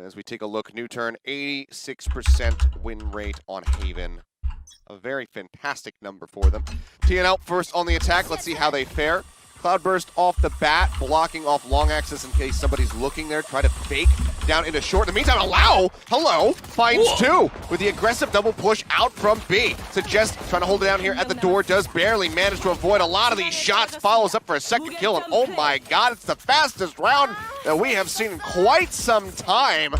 As we take a look, new turn, 86% win rate on Haven. A very fantastic number for them. TNL first on the attack. Let's see how they fare. Cloudburst off the bat, blocking off long axis in case somebody's looking there. Try to fake down into short. In the meantime, hello, finds two with the aggressive double push out from B. Suggest trying to hold it down here at the door. Does barely manage to avoid a lot of these shots. Follows up for a second kill, and oh my god, it's the fastest round that we have seen in quite some time.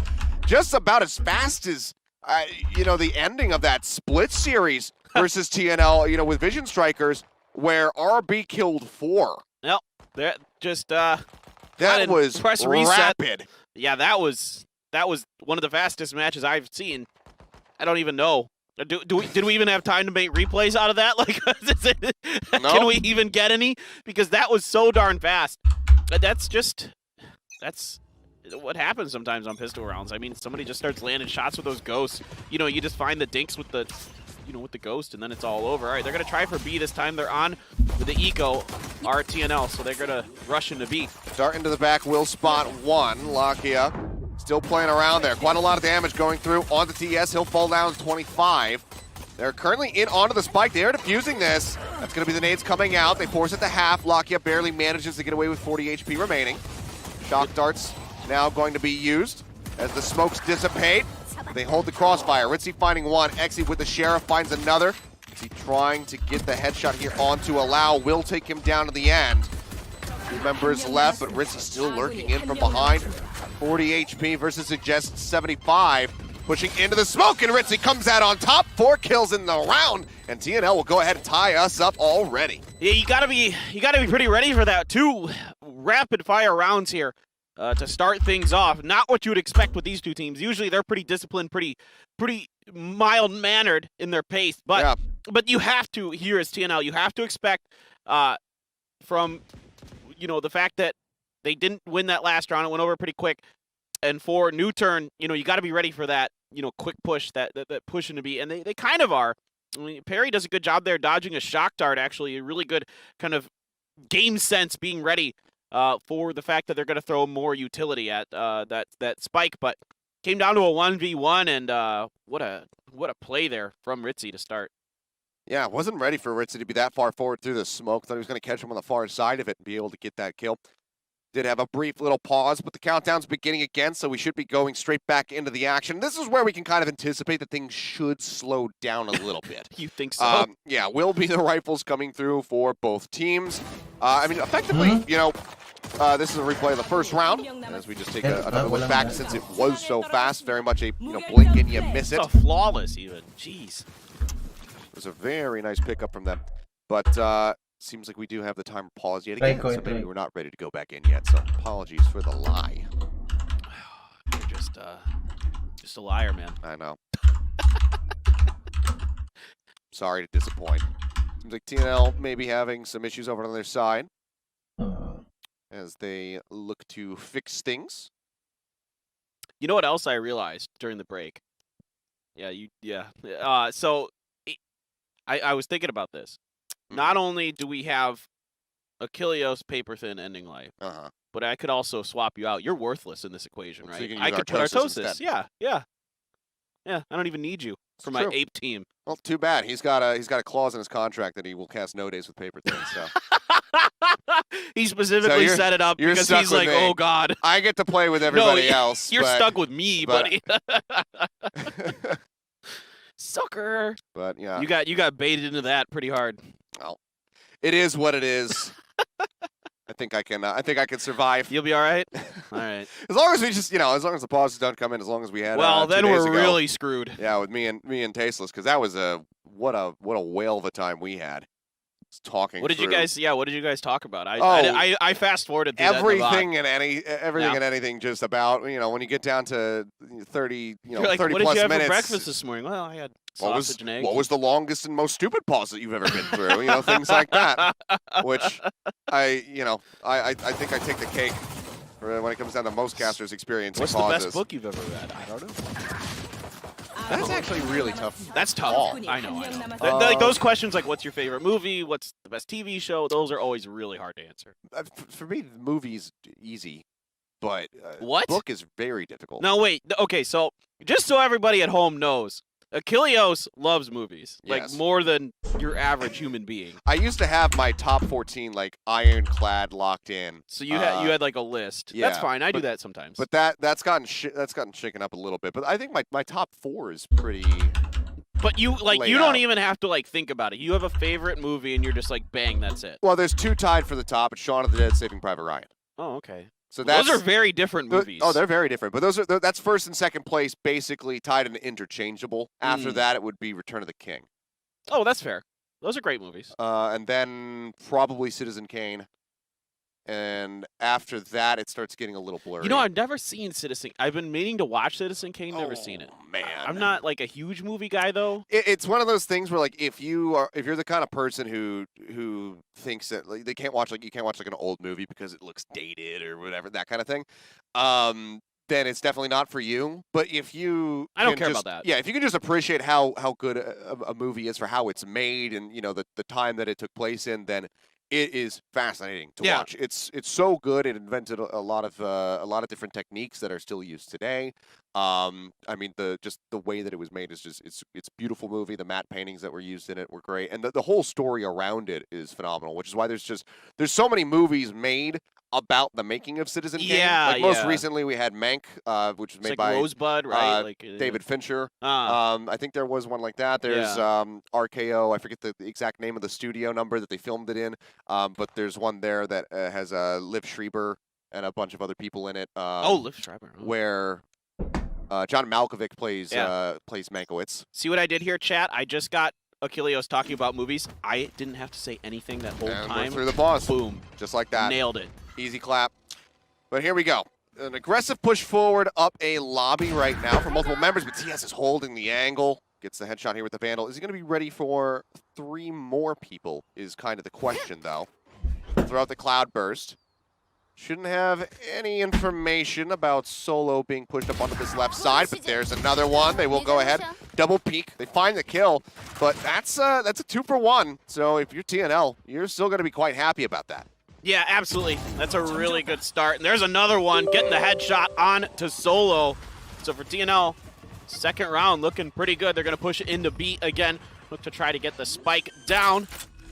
Just about as fast as, the ending of that split series versus TNL, with Vision Strikers, where RB killed 4. Yep, that just that was press reset. Rapid. Yeah, that was one of the fastest matches I've seen. I don't even know. Did we even have time to make replays out of that? Like, No. Can we even get any? Because that was so darn fast. That's what happens sometimes on pistol rounds. I mean, somebody just starts landing shots with those ghosts. You just find the dinks with the ghost, and then it's all over. All right, they're going to try for B this time. They're on with the eco, TNL, so they're going to rush into B. Dart into the back, will spot one. Lakia still playing around there. Quite a lot of damage going through onto TS. He'll fall down to 25. They're currently in onto the spike. They are defusing this. That's going to be the nades coming out. They force it to half. Lakia barely manages to get away with 40 HP remaining. Shock darts now going to be used as the smokes dissipate. They hold the crossfire. Ritzy finding one. Exi with the Sheriff finds another. He trying to get the headshot here onto Allow. Will take him down to the end. 2 members left, but Ritzy still lurking in from behind. 40 HP versus Suggest 75. Pushing into the smoke, and Ritzy comes out on top. 4 kills in the round, and TNL will go ahead and tie us up already. Yeah, you gotta be pretty ready for that. 2 rapid fire rounds here. To start things off. Not what you would expect with these two teams. Usually they're pretty disciplined, pretty mild-mannered in their pace. But you have to, here as TNL, you have to expect from, the fact that they didn't win that last round. It went over pretty quick. And for new turn, you got to be ready for that, quick push, that push into B. And they kind of are. I mean, Perry does a good job there dodging a shock dart, actually. A really good kind of game sense being ready for the fact that they're going to throw more utility at that spike, but came down to a 1v1, and what a play there from Ritzy to start. Yeah, wasn't ready for Ritzy to be that far forward through the smoke. Thought he was going to catch him on the far side of it and be able to get that kill. Did have a brief little pause, but the countdown's beginning again, so we should be going straight back into the action. This is where we can kind of anticipate that things should slow down a little bit. You think so? Yeah, will be the rifles coming through for both teams. Effectively, this is a replay of the first round, as we just take another look back since it was so fast. Very much a, blink and you miss it. It's a flawless even. Jeez. It was a very nice pickup from them. But seems like we do have the timer paused yet again, so maybe we're not ready to go back in yet, so apologies for the lie. You're just a liar, man. I know. Sorry to disappoint. Seems like TNL may be having some issues over on their side as they look to fix things. You know what else I realized during the break? So I was thinking about this. Not only do we have Achilleos paper thin ending life, but I could also swap you out. You're worthless in this equation, right? So I could put Artosis. Yeah. I don't even need you for my ape team. Well, too bad. He's got a clause in his contract that he will cast no days with paper thin. So he specifically set it up because he's like, oh god, I get to play with everybody else. You're stuck with me, buddy. Sucker. But yeah, you got baited into that pretty hard. Well, it is what it is. I think I can survive. You'll be all right. All right. As long as we just, as long as the pauses don't come in, as long as we had. Well, then we're 2 days ago. really screwed. Yeah, with me and Tasteless, because that was what a whale of a time we had. Just talking. What did you guys talk about? I fast forwarded everything and anything just about when you get down to 30 like, 30 what plus did you have minutes. For breakfast this morning? Well, I had sausage and eggs. What was the longest and most stupid pause that you've ever been through? Things like that. Which I think I take the cake for when it comes down to most casters' experience. What's pauses. the best book you've ever read? I don't know. That's actually really tough. That's tough. I know. Like those questions, like what's your favorite movie? What's the best TV show? Those are always really hard to answer. For me, the movie's easy. but What? book is very difficult. No, wait. Okay, so just so everybody at home knows, Achilleos loves movies, like Yes. more than your average human being. I used to have my top 14 like ironclad locked in. So you had like a list. Yeah, That's fine. I do that sometimes. But that's gotten shaken up a little bit. But I think my top 4 is pretty. But you laid you don't out. even have to like think about it. You have a favorite movie and you're just like bang, that's it. Well, there's 2 tied for the top. It's Shaun of the Dead, Saving Private Ryan. Oh, okay. So Those are very different movies. Oh, they're very different. But that's first and second place, basically tied and interchangeable. After that, it would be Return of the King. Oh, that's fair. Those are great movies. And then probably Citizen Kane. And after that, it starts getting a little blurry. You know, I've never seen Citizen. I've been meaning to watch Citizen Kane. Never seen it. Man, I'm not like a huge movie guy though. It's one of those things where, like, if you're the kind of person who thinks that like, you can't watch like an old movie because it looks dated or whatever, that kind of thing, then it's definitely not for you. But if you I don't care about that. Yeah, if you can just appreciate how good a movie is for how it's made and the time that it took place in, then it is fascinating to watch. It's so good. It invented a lot of different techniques that are still used today. I mean, the way that it was made is just it's a beautiful movie. The matte paintings that were used in it were great, and the whole story around it is phenomenal. Which is why there's so many movies made about the making of Citizen Kane. Yeah, like most recently we had Mank, which was made like by Rosebud, right? David Fincher. I think there was one like that. There's RKO. I forget the exact name of the studio number that they filmed it in. But there's one there that has Liv Schreiber and a bunch of other people in it. Liv Schreiber. Oh. Where John Malkovich plays Mankiewicz. See what I did here, chat? I just got Achilleos talking about movies. I didn't have to say anything that whole And time. we're through the pause. Boom. Just like that. Nailed it. Easy clap. But here we go. An aggressive push forward up a lobby right now for multiple members, but TS is holding the angle. Gets the headshot here with the Vandal. Is he going to be ready for 3 more people is kind of the question, though. Throw out the Cloud Burst. Shouldn't have any information about Solo being pushed up onto this left side, but there's another one. They will go ahead, double peek. They find the kill, but that's a 2-for-1. So if you're TNL, you're still going to be quite happy about that. Yeah, absolutely. That's a really good start. And there's another one getting the headshot on to Solo. So for TNL, second round looking pretty good. They're going to push it into B again. Look to try to get the spike down.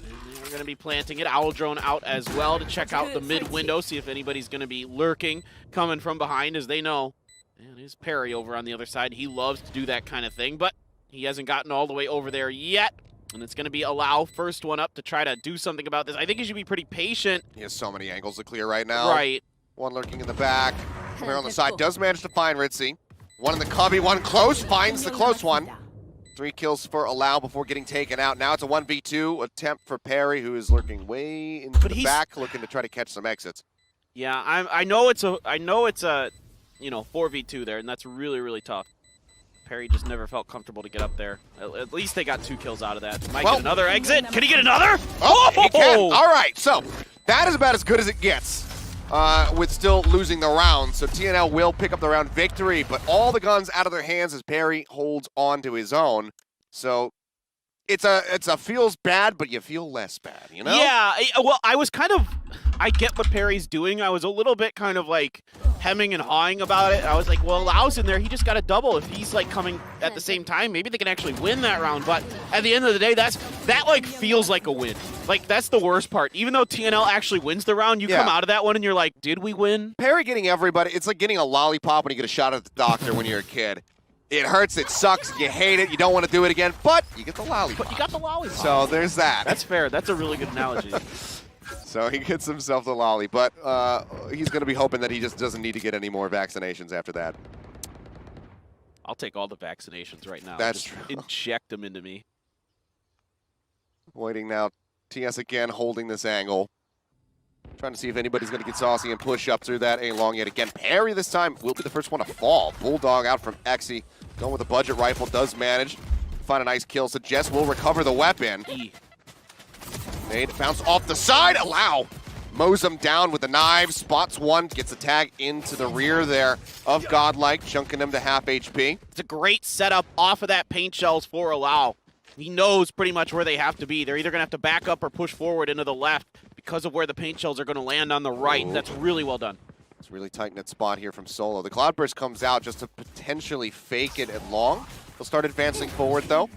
And they're going to be planting it. Owl Drone out as well to check out the mid window, see if anybody's going to be lurking, coming from behind, as they know. And there's Perry over on the other side. He loves to do that kind of thing, but he hasn't gotten all the way over there yet. And it's going to be Allow, first one up to try to do something about this. I think he should be pretty patient. He has so many angles to clear right now. Right. One lurking in the back. Clear on the side. Does manage to find Ritzy. One in the cubby, one close. Finds the close one. 3 kills for Allow before getting taken out. Now it's a 1v2 attempt for Perry, who is lurking way into the back, looking to try to catch some exits. Yeah, I know it's a 4v2 there, and that's really, really tough. Perry just never felt comfortable to get up there. At least they got 2 kills out of that. Might get another exit. Can he get another? Oh, he can. All right, so that is about as good as it gets with still losing the round. So TNL will pick up the round victory, but all the guns out of their hands as Perry holds on to his own. So it's a feels bad, but you feel less bad, you know? Yeah, well, I get what Perry's doing. I was a little bit kind of like hemming and hawing about it. I was like, well, Lau's in there. He just got a double. If he's like coming at the same time, maybe they can actually win that round. But at the end of the day, that like feels like a win. Like, that's the worst part. Even though TNL actually wins the round, you come out of that one and you're like, did we win? Perry getting everybody. It's like getting a lollipop when you get a shot at the doctor when you're a kid. It hurts, it sucks, you hate it, you don't want to do it again, but you get the lollipop. But you got the lollipop. So there's that. That's fair. That's a really good analogy. So he gets himself the lolly, but he's going to be hoping that he just doesn't need to get any more vaccinations after that. I'll take all the vaccinations right now. That's just true. Inject them into me. Waiting now. TS again holding this angle. Trying to see if anybody's going to get saucy and push up through that A-long yet again. Perry this time will be the first one to fall. Bulldog out from Exy. Going with a budget rifle. Does manage. Find a nice kill. So Jess will recover the weapon. Nade bounce off the side. Allow. Mows him down with the knives. Spots one. Gets a tag into the rear there of Godlike. Chunking him to half HP. It's a great setup off of that paint shells for Allow. He knows pretty much where they have to be. They're either going to have to back up or push forward into the left because of where the paint shells are going to land on the right. That's really well done. It's a really tight-knit spot here from Solo. The Cloudburst comes out just to potentially fake it at long. He'll start advancing forward, though,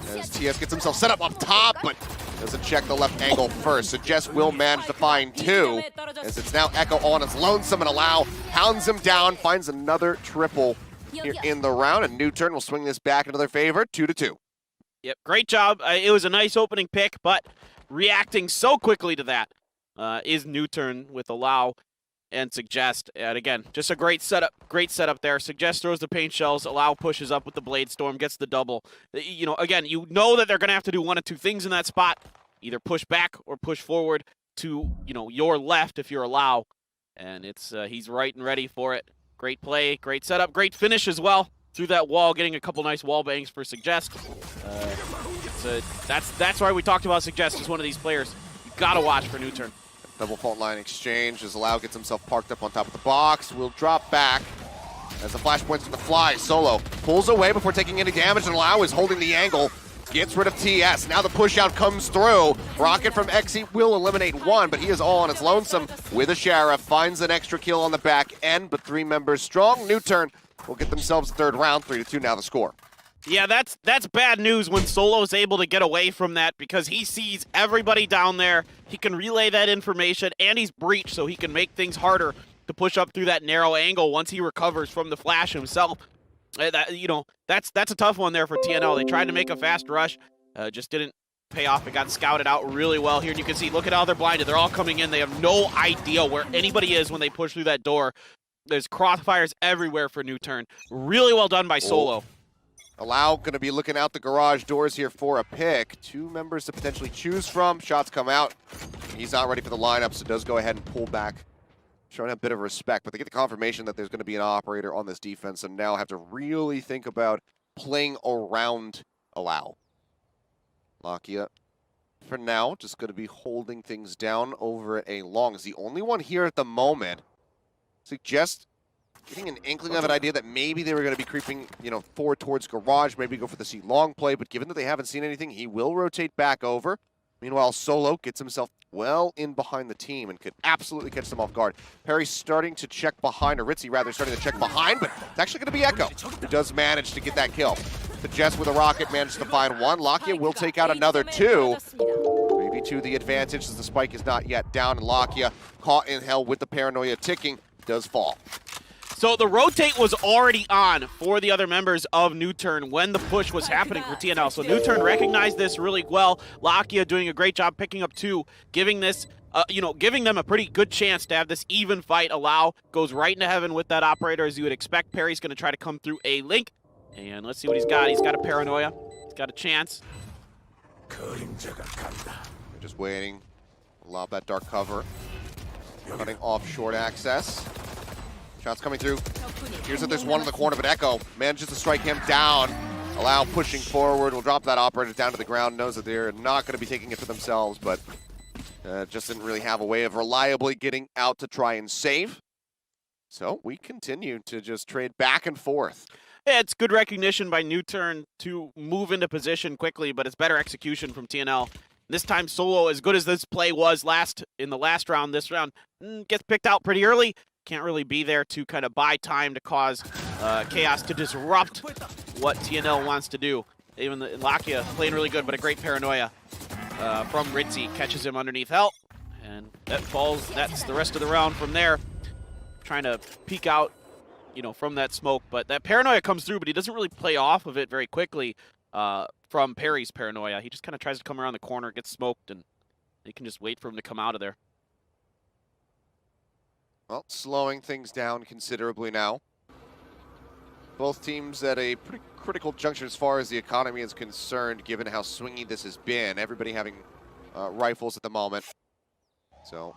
as TS gets himself set up top, but doesn't check the left angle first. Suggest will manage to find two, as it's now Echo on his lonesome, and Allow hounds him down, finds another triple here in the round, and New Turn will swing this back into their favor, 2-2. Yep, great job. It was a nice opening pick, but reacting so quickly to that is New Turn with Allow and Suggest. And again, just a great setup there. Suggest throws the paint shells, Allow pushes up with the Blade Storm, gets the double. You know, again, you know that they're going to have to do one of two things in that spot. Either push back or push forward to, you know, your left if you're Allow. And it's he's right and ready for it. Great play, great setup, great finish as well through that wall, getting a couple nice wall bangs for Suggest. That's why we talked about Suggest as one of these players you got to watch for New Turn. Double fault line exchange as Allow gets himself parked up on top of the box. Will drop back as the flashpoint's on the fly. Solo pulls away before taking any damage, and Allow is holding the angle. Gets rid of TS. Now the push out comes through. Rocket from Xe will eliminate one, but he is all on his lonesome with a Sheriff. Finds an extra kill on the back end, but 3 members strong. New Turn will get themselves a third round, 3-2 now the score. Yeah, that's bad news when Solo's able to get away from that because he sees everybody down there. He can relay that information, and he's breached, so he can make things harder to push up through that narrow angle once he recovers from the flash himself. You know, that's a tough one there for TNL. They tried to make a fast rush, just didn't pay off. It got scouted out really well here, and you can see, look at how they're blinded. They're all coming in. They have no idea where anybody is when they push through that door. There's crossfires everywhere for New Turn. Really well done by Solo. Allow going to be looking out the garage doors here for a pick. 2 members to potentially choose from. Shots come out. He's not ready for the lineup, so does go ahead and pull back. Showing a bit of respect, but they get the confirmation that there's going to be an operator on this defense, and now have to really think about playing around Allow. Lakia, for now, just going to be holding things down over at A long. Is the only one here at the moment. Suggest getting an inkling of an idea that maybe they were going to be creeping, you know, forward towards garage, maybe go for the C long play, but given that they haven't seen anything, he will rotate back over. Meanwhile, Solo gets himself well in behind the team and could absolutely catch them off guard. Perry's starting to check behind, or Ritzy rather starting to check behind, but it's actually going to be Echo, who does manage to get that kill. Suggest with a rocket managed to find one. Lakia will take out another 2. 3v2 the advantage as the spike is not yet down, and Lakia, caught in hell with the paranoia ticking, does fall. So the rotate was already on for the other members of New Turn when the push was happening for TNL. So New Turn recognized this really well. Lakia doing a great job picking up 2, giving this, giving them a pretty good chance to have this even fight. Allow goes right into heaven with that operator, as you would expect. Perry's going to try to come through a link, and let's see what he's got. He's got a paranoia. He's got a chance. Just waiting. Lob that dark cover. Cutting off short access. Shots coming through. Here's that there's one in the corner, but Echo manages to strike him down. Allow pushing forward. Will drop that operator down to the ground. Knows that they're not going to be taking it for themselves, but just didn't really have a way of reliably getting out to try and save. So we continue to just trade back and forth. Yeah, it's good recognition by New Turn to move into position quickly, but it's better execution from TNL. This time, Solo, as good as this play was in the last round, this round gets picked out pretty early. Can't really be there to kind of buy time to cause chaos to disrupt what TNL wants to do. Even Lakia playing really good, but a great paranoia from Ritzy. Catches him underneath help, and that falls. That's the rest of the round from there. Trying to peek out, you know, from that smoke, but that paranoia comes through, but he doesn't really play off of it very quickly from Perry's paranoia. He just kind of tries to come around the corner, gets smoked, and he can just wait for him to come out of there. Well, slowing things down considerably now. Both teams at a pretty critical juncture as far as the economy is concerned, given how swingy this has been. Everybody having rifles at the moment. So,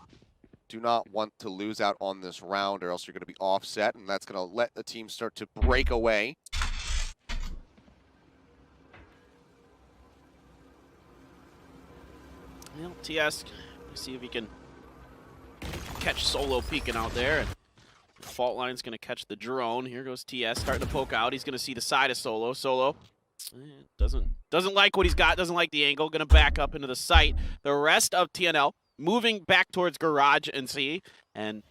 do not want to lose out on this round, or else you're going to be offset, and that's going to let the team start to break away. Well, TS, see if he can catch Solo peeking out there. And the fault line's going to catch the drone. Here goes TS starting to poke out. He's going to see the side of Solo. Solo doesn't like what he's got, doesn't like the angle, going to back up into the site. The rest of TNL moving back towards garage and C, and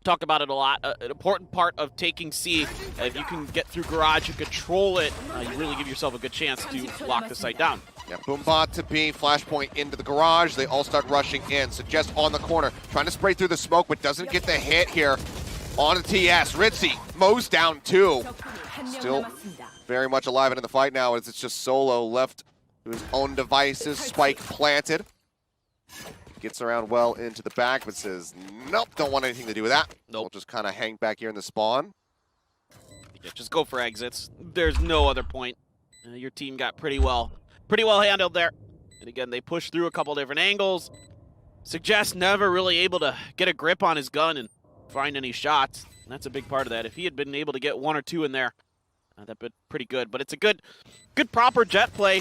Talk about it a lot. An important part of taking C, if you can get through Garage and control it, you really give yourself a good chance to lock the site down. Yeah, Boombot to B, Flashpoint into the Garage. They all start rushing in. Suggest on the corner, trying to spray through the smoke, but doesn't get the hit here on the TS. Ritzy mows down 2. Still very much alive and in the fight now as it's just Solo left to his own devices. Spike planted. Gets around well into the back, but says, nope, don't want anything to do with that. Nope. We'll just kind of hang back here in the spawn. Yeah, just go for exits. There's no other point. Your team got pretty well handled there. And again, they pushed through a couple different angles. Suggest never really able to get a grip on his gun and find any shots. And that's a big part of that. If he had been able to get 1 or 2 in there, that'd been pretty good. But it's a good proper jet play.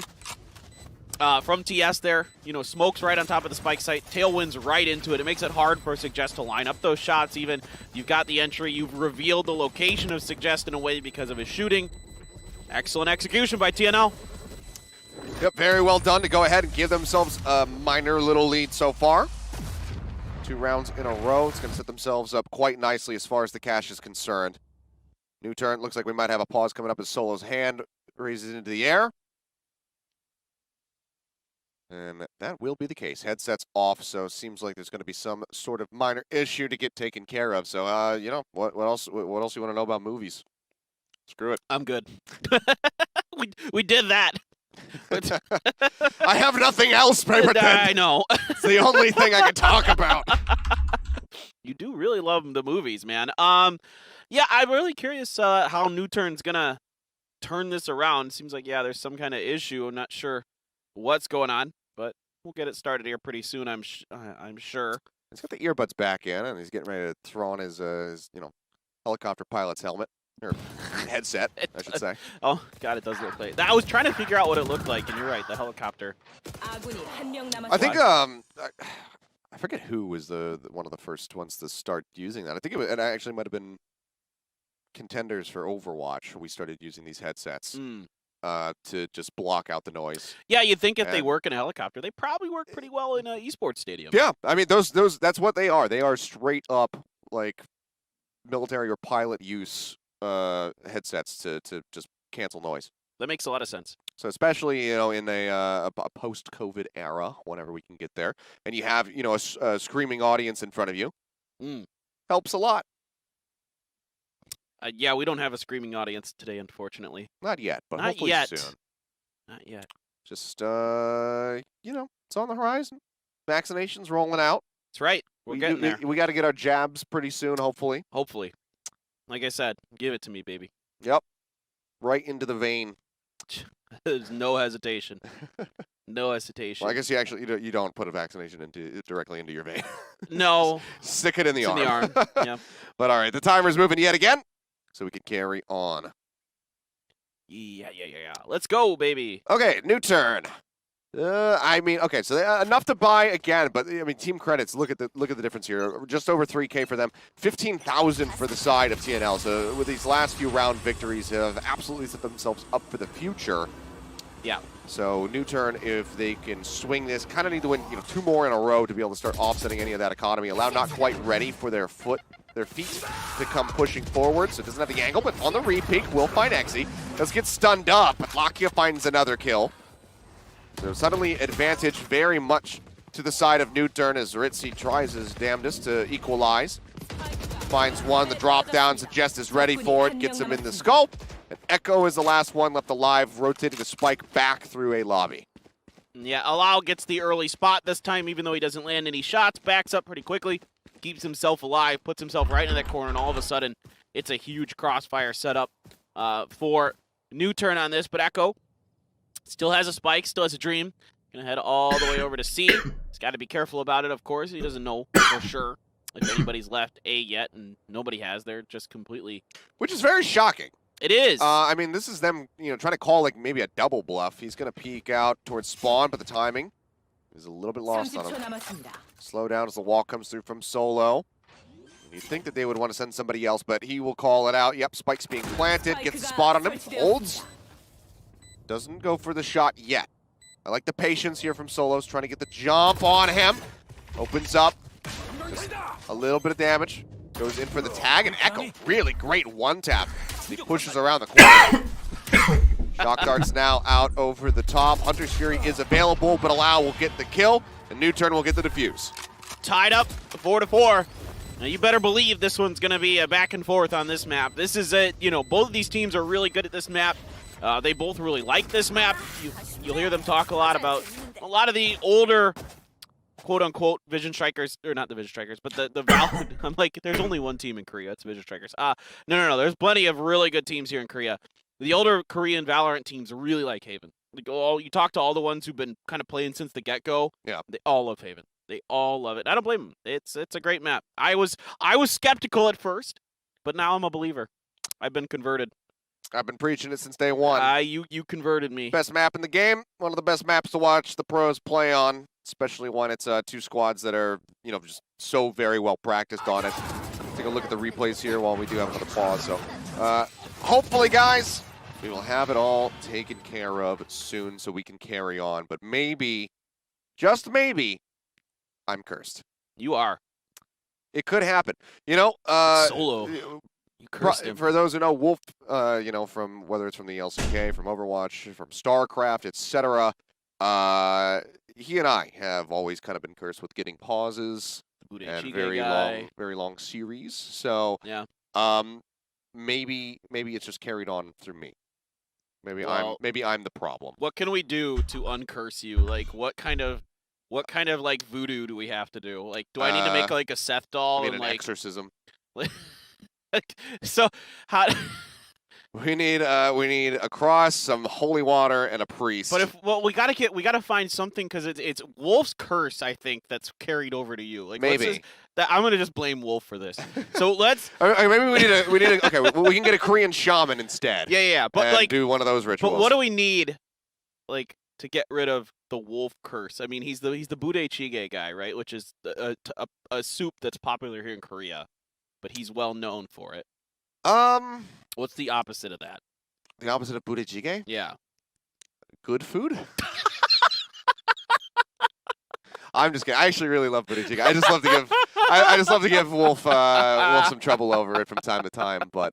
From TS there, you know, smokes right on top of the spike site, tailwinds right into it. It makes it hard for Suggest to line up those shots even. You've got the entry, you've revealed the location of Suggest in a way because of his shooting. Excellent execution by TNL. Yep, very well done to go ahead and give themselves a minor little lead so far. 2 rounds in a row. It's going to set themselves up quite nicely as far as the cash is concerned. New turn. Looks like we might have a pause coming up as Solo's hand raises into the air. And that will be the case. Headset's off, so seems like there's going to be some sort of minor issue to get taken care of. So, you know, what else you want to know about movies? Screw it. I'm good. we did that. I have nothing else, Paperton. I know. It's the only thing I can talk about. You do really love the movies, man. Yeah, I'm really curious how New Turn's going to turn this around. Seems like, yeah, there's some kind of issue. I'm not sure what's going on, but we'll get it started here pretty soon, I'm sure. He's got the earbuds back in, and he's getting ready to throw on his you know, helicopter pilot's helmet. Or headset, I should say. Oh, God, it does look like... I was trying to figure out what it looked like, and you're right, the helicopter. I think, I forget who was the one of the first ones to start using that. I think it actually might have been contenders for Overwatch. We started using these headsets. To just block out the noise. Yeah, you'd think if they work in a helicopter, they probably work pretty well in an esports stadium. Yeah, I mean, those that's what they are. They are straight up, like, military or pilot use headsets to just cancel noise. That makes a lot of sense. So especially, you know, in a post-COVID era, whenever we can get there, and you have, you know, a screaming audience in front of you, helps a lot. Yeah, we don't have a screaming audience today, unfortunately. Not yet, but Not hopefully yet. soon. Not yet. Just, you know, it's on the horizon. Vaccinations rolling out. That's right. We're getting there. We got to get our jabs pretty soon, hopefully. Hopefully. Like I said, give it to me, baby. Yep. Right into the vein. There's no hesitation. No hesitation. Well, I guess you don't put a vaccination directly into your vein. No. Stick it in the arm. In the arm. Yeah. But all right, the timer's moving yet again, so we can carry on. Yeah. Let's go, baby. Okay, new turn. I mean, okay, so enough to buy again, but I mean, team credits. Look at the difference here. Just over 3K for them, 15,000 for the side of TNL. So with these last few round victories, have absolutely set themselves up for the future. Yeah. So new turn, if they can swing this, kind of need to win, you know, 2 more in a row to be able to start offsetting any of that economy. Allow not quite ready for their feet to come pushing forward. So it doesn't have the angle, but on the re-peek will find Exy. Does get stunned up, but Lakia finds another kill. So suddenly advantage very much to the side of New Turn as Ritzy tries his damnedest to equalize. Finds one, the drop down, Suggest is ready for it, gets him in the scope. And Echo is the last one left alive, rotating the spike back through a lobby. Yeah, Allow gets the early spot this time, even though he doesn't land any shots, backs up pretty quickly, keeps himself alive, puts himself right in that corner, and all of a sudden, it's a huge crossfire setup for New Turn on this, but Echo still has a spike, still has a dream. Gonna head all the way over to C. He's got to be careful about it, of course. He doesn't know for sure if anybody's left A yet, and nobody has. They're just completely... Which is very shocking. It is. I mean, this is them, you know, trying to call like maybe a double bluff. He's gonna peek out towards spawn, but the timing is a little bit lost on him. Slow down as the wall comes through from Solo. You'd think that they would want to send somebody else, but he will call it out. Yep, Spike's being planted, gets the spot on him, holds. Doesn't go for the shot yet. I like the patience here from Solos, trying to get the jump on him. Opens up. Just a little bit of damage. Goes in for the tag, and Echo, really great one-tap. He pushes around the corner. Shock Dart's now out over the top. Hunter's Fury is available, but Allow will get the kill, and New Turn will get the defuse. Tied up, 4-4. Now you better believe this one's going to be a back and forth on this map. This is it. You know, both of these teams are really good at this map. They both really like this map. You'll hear them talk a lot about a lot of the older, quote-unquote, Vision Strikers, or not the Vision Strikers, but the Valorant. I'm like, there's only one team in Korea. It's Vision Strikers. No. There's plenty of really good teams here in Korea. The older Korean Valorant teams really like Haven. Like, you talk to all the ones who've been kind of playing since the get-go. Yeah. They all love Haven. They all love it. I don't blame them. It's a great map. I was skeptical at first, but now I'm a believer. I've been converted. I've been preaching it since day one. You converted me. Best map in the game. One of the best maps to watch the pros play on, especially when it's two squads that are, you know, just so very well practiced on it. Take a look at the replays here while we do have another pause. So, hopefully, guys, we will have it all taken care of soon so we can carry on. But maybe, just maybe, I'm cursed. You are. It could happen. You know, Solo. You cursed him. For those who know, Wolf, you know, from whether it's from the LCK, from Overwatch, from StarCraft, etc., he and I have always kind of been cursed with getting pauses and very long series. So, yeah. Maybe it's just carried on through me. Maybe I'm the problem. What can we do to uncurse you? Like, what kind of like voodoo do we have to do? Like, do I need to make like a Seth doll? I mean, and an like exorcism. So how? We need a cross, some holy water, and a priest. But we gotta find something because it's Wolf's curse. I think that's carried over to you. Like maybe I'm gonna just blame Wolf for this. So let's. Maybe we need a. Okay, well, we can get a Korean shaman instead. Yeah. But and like do one of those rituals. But what do we need, like, to get rid of the Wolf curse? I mean, he's the Budae guy, right? Which is a soup that's popular here in Korea, but he's well known for it. What's the opposite of that? The opposite of Budae? Yeah. Good food? I'm just kidding. I actually really love Budae. I just love to give I just love to give Wolf some trouble over it from time to time, but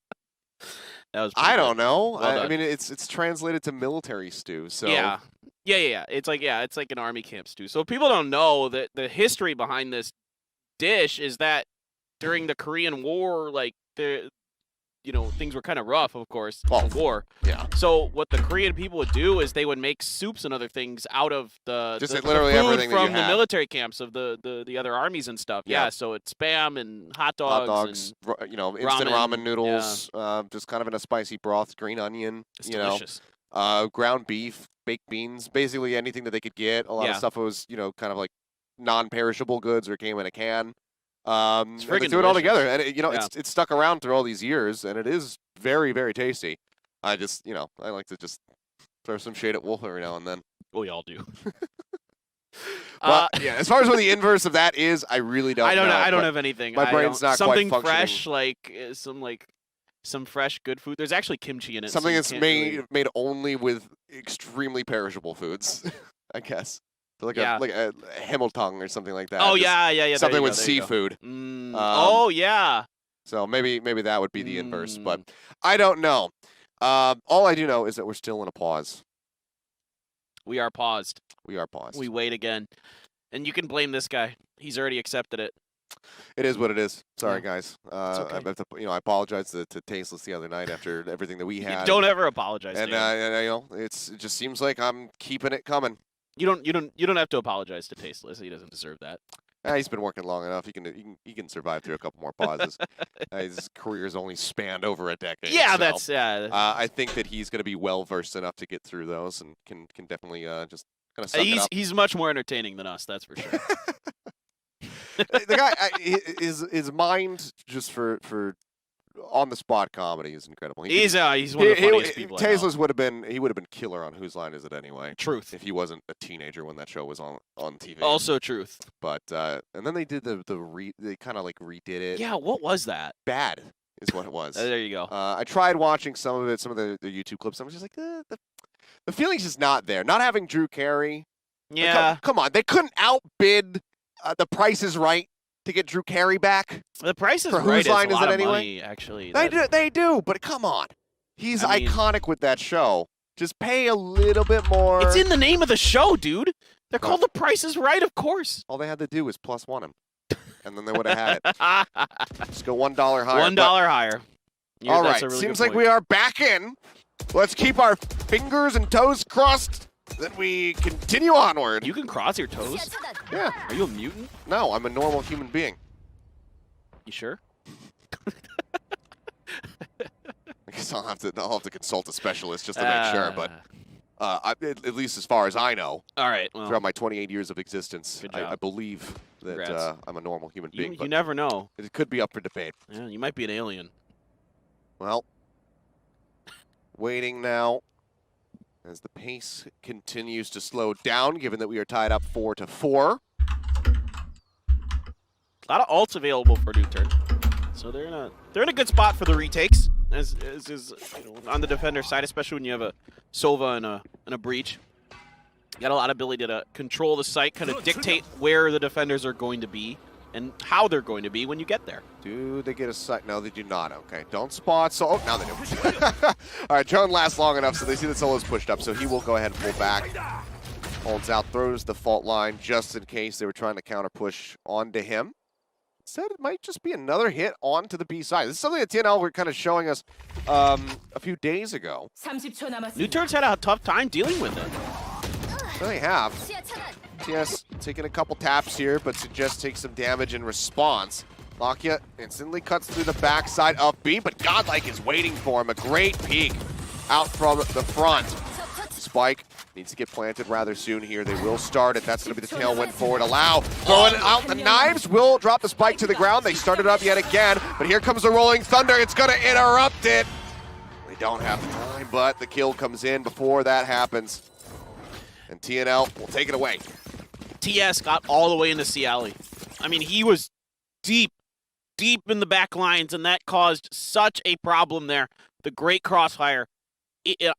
that was I don't know. Well I mean, it's translated to military stew, so yeah. It's like an army camp stew. So if people don't know that the history behind this dish is that during the Korean War, like things were kind of rough, of course, the war. Yeah. So what the Korean people would do is they would make soups and other things out of the literally food everything from that you the military camps of the other armies and stuff. Yeah. So it's Spam and hot dogs and, instant ramen noodles, just kind of in a spicy broth, green onion, it's delicious. Ground beef, baked beans, basically anything that they could get. A lot of stuff was, kind of like non-perishable goods or came in a can. It's they do it all together, and it's stuck around through all these years, and it is very, very tasty. I just, I like to just throw some shade at Wolf every now and then. We all do. But yeah, as far as what the inverse of that is, I really don't. know. I don't have anything. My brain's not something quite functioning. Fresh, like some fresh good food. There's actually kimchi in it. Something so that's made only with extremely perishable foods, I guess. So like a himmeltong or something like that. Oh yeah. Something with seafood. Yeah. So maybe that would be the inverse, but I don't know. All I do know is that we're still in a pause. We are paused. We are paused. We wait again, and you can blame this guy. He's already accepted it. It is what it is. Sorry, guys. Okay. I have to, I apologized to Tasteless the other night after everything that we had. You don't ever apologize. And it just seems like I'm keeping it coming. You don't have to apologize to Tasteless. He doesn't deserve that. He's been working long enough. He can survive through a couple more pauses. His career's only spanned over a decade. Yeah, so, I think that he's going to be well versed enough to get through those, and can definitely just kind of suck it up. He's much more entertaining than us. That's for sure. The guy, his mind just for on the spot comedy is incredible. He's one of the funniest people. Tasteless would have been killer on Whose Line Is It Anyway? Truth. If he wasn't a teenager when that show was on TV. Also truth. But and then they did they kind of like redid it. Yeah, what was that? Bad is what it was. There you go. I tried watching some of the YouTube clips. I was just like the feeling's just not there. Not having Drew Carey. Yeah. Come on, they couldn't outbid The Price Is Right. to get Drew Carey back? The price is For right. whose line is is a it lot of anyway? money, actually. They do, but come on. He's I mean, iconic with that show. Just pay a little bit more. it's in the name of the show, dude. They're called The Price is Right, of course. All they had to do was +1 him, and then they would have had it. Just go $1 higher. $1 higher. All right, really seems like we are back in. Let's keep our fingers and toes crossed that we continue onward. You can cross your toes? Yeah. Are you a mutant? No, I'm a normal human being. You sure? I guess I'll have to consult a specialist just to make sure, but at least as far as I know, all right. Well, throughout my 28 years of existence, good job. I believe that I'm a normal human being. You never know. It could be up for debate. Yeah, you might be an alien. Well, waiting now as the pace continues to slow down, given that we are tied up 4-4. A lot of ults available for New Turn, so they're in a good spot for the retakes. As is on the defender side, especially when you have a Sova and a breach. You got a lot of ability to control the site, kind of dictate where the defenders are going to be and how they're going to be when you get there. Do they get a site? No, they do not. Okay, don't spot. So, now they do. All right, drone lasts long enough, so they see that Solo's pushed up, so he will go ahead and pull back. Holds out, throws the fault line just in case they were trying to counter push onto him. Instead, it might just be another hit onto the B side. This is something that TNL were kind of showing us a few days ago. New Turn's had a tough time dealing with it. So they have. TS taking a couple taps here, but suggests take some damage in response. Lakia instantly cuts through the backside of B, but Godlike is waiting for him. A great peek out from the front. Spike needs to get planted rather soon here. They will start it. That's going to be the tailwind forward. Allow. Throwing out the knives. Will drop the spike to the ground. They started up yet again, but here comes the Rolling Thunder. It's going to interrupt it. They don't have the time, but the kill comes in before that happens. And TNL will take it away. TS got all the way into C alley. I mean, he was deep in the back lines, and that caused such a problem there. The great crossfire.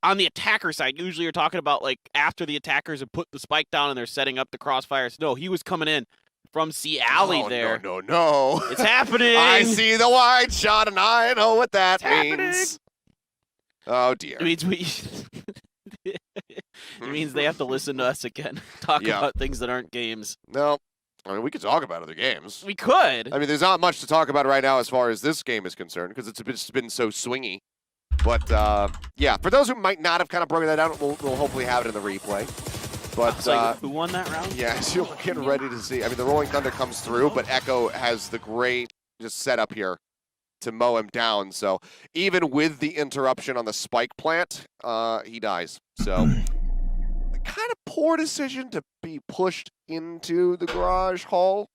On the attacker side, usually you're talking about like after the attackers have put the spike down and they're setting up the crossfires. No, he was coming in from C alley there. No. It's happening. I see the wide shot, and I know what that means. Oh, dear. It means it means they have to listen to us again, talk about things that aren't games. No. I mean, we could talk about other games. We could. I mean, there's not much to talk about right now as far as this game is concerned because it's been so swingy. But, yeah, for those who might not have kind of broken that down, we'll hopefully have it in the replay. But who won that round? Yeah, so you're getting ready to see. I mean, the Rolling Thunder comes through, but Echo has the great just setup here to mow him down. So even with the interruption on the spike plant, he dies. So kind of poor decision to be pushed into the garage hall.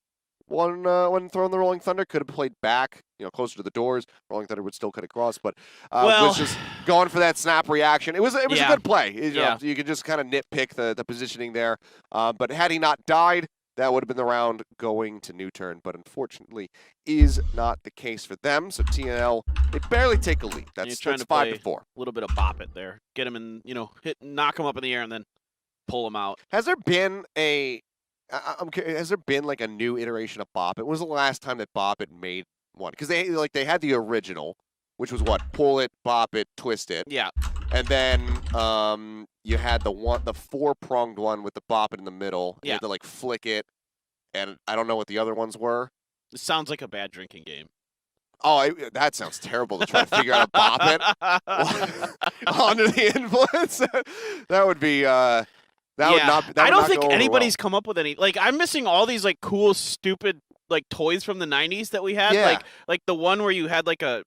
When throwing the Rolling Thunder, could have played back, closer to the doors. Rolling Thunder would still cut across, but was just going for that snap reaction. It was a good play. You could just kind of nitpick the positioning there. But had he not died, that would have been the round going to New Turn. But unfortunately, is not the case for them. So TNL, they barely take a lead. That's 5-4. A little bit of bop it there. Get him in, knock him up in the air and then pull him out. Has there been has there been like a new iteration of Bop It? When was the last time that Bop It made one? Because they had the original, which was what? Pull it, bop it, twist it. Yeah. And then you had the 4-pronged one with the bop it in the middle. You had to like flick it, and I don't know what the other ones were. This sounds like a bad drinking game. Oh, that sounds terrible to try to figure out how to bop it under the influence. That would be. I don't think anybody's come up with any. Like, I'm missing all these like cool, stupid like toys from the '90s that we had. Yeah. Like the one where you had like a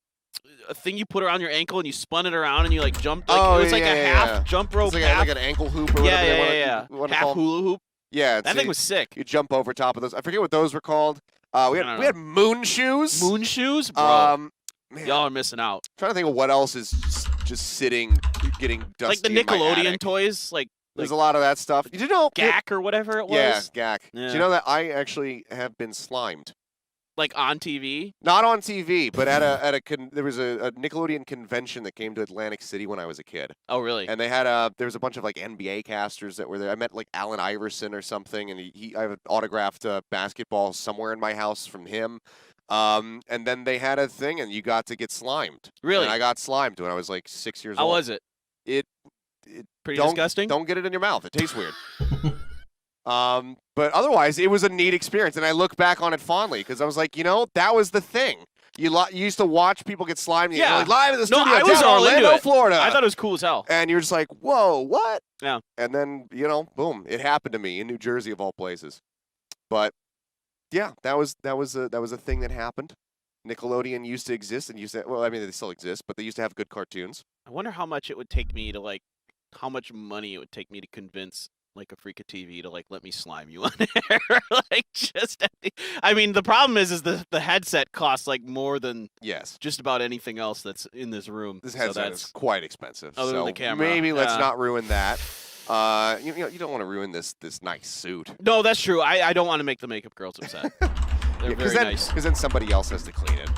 thing you put around your ankle and you spun it around and you like jumped. Like, it was like a half jump rope. It's like an ankle hoop or whatever. Half hula hoop. Yeah, that thing was sick. You jump over top of those. I forget what those were called. We had moon shoes. Moon shoes, bro. Y'all are missing out. I'm trying to think of what else is just sitting, getting dusty. Like the Nickelodeon toys, like. There's a lot of that stuff. Did you know Gak or whatever it was? Yeah, Gak. Yeah. Do you know that I actually have been slimed? Like on TV? Not on TV, but there was a Nickelodeon convention that came to Atlantic City when I was a kid. Oh, really? And they had there was a bunch of like NBA casters that were there. I met like Allen Iverson or something, and I have an autographed basketball somewhere in my house from him. And then they had a thing, and you got to get slimed. Really? And I got slimed when I was like 6 years How old. was it? It Pretty disgusting? Don't get it in your mouth. It tastes weird. But otherwise, it was a neat experience, and I look back on it fondly because I was like, that was the thing. You used to watch people get slimed. Yeah. Like, live in the studio I was down all Orlando, into it. Florida. I thought it was cool as hell. And you're just like, whoa, what? Yeah. And then, boom, it happened to me in New Jersey of all places. But yeah, that was a thing that happened. Nickelodeon used to exist and they still exist, but they used to have good cartoons. I wonder how much it would take me to how much money it would take me to convince AfreecaTV to let me slime you on air. The problem is the headset costs more than just about anything else that's in this room. This headset is quite expensive. Other than the camera. Maybe let's not ruin that. You don't want to ruin this nice suit. No, that's true. I don't want to make the makeup girls upset. They're very nice. Because then somebody else has to clean it.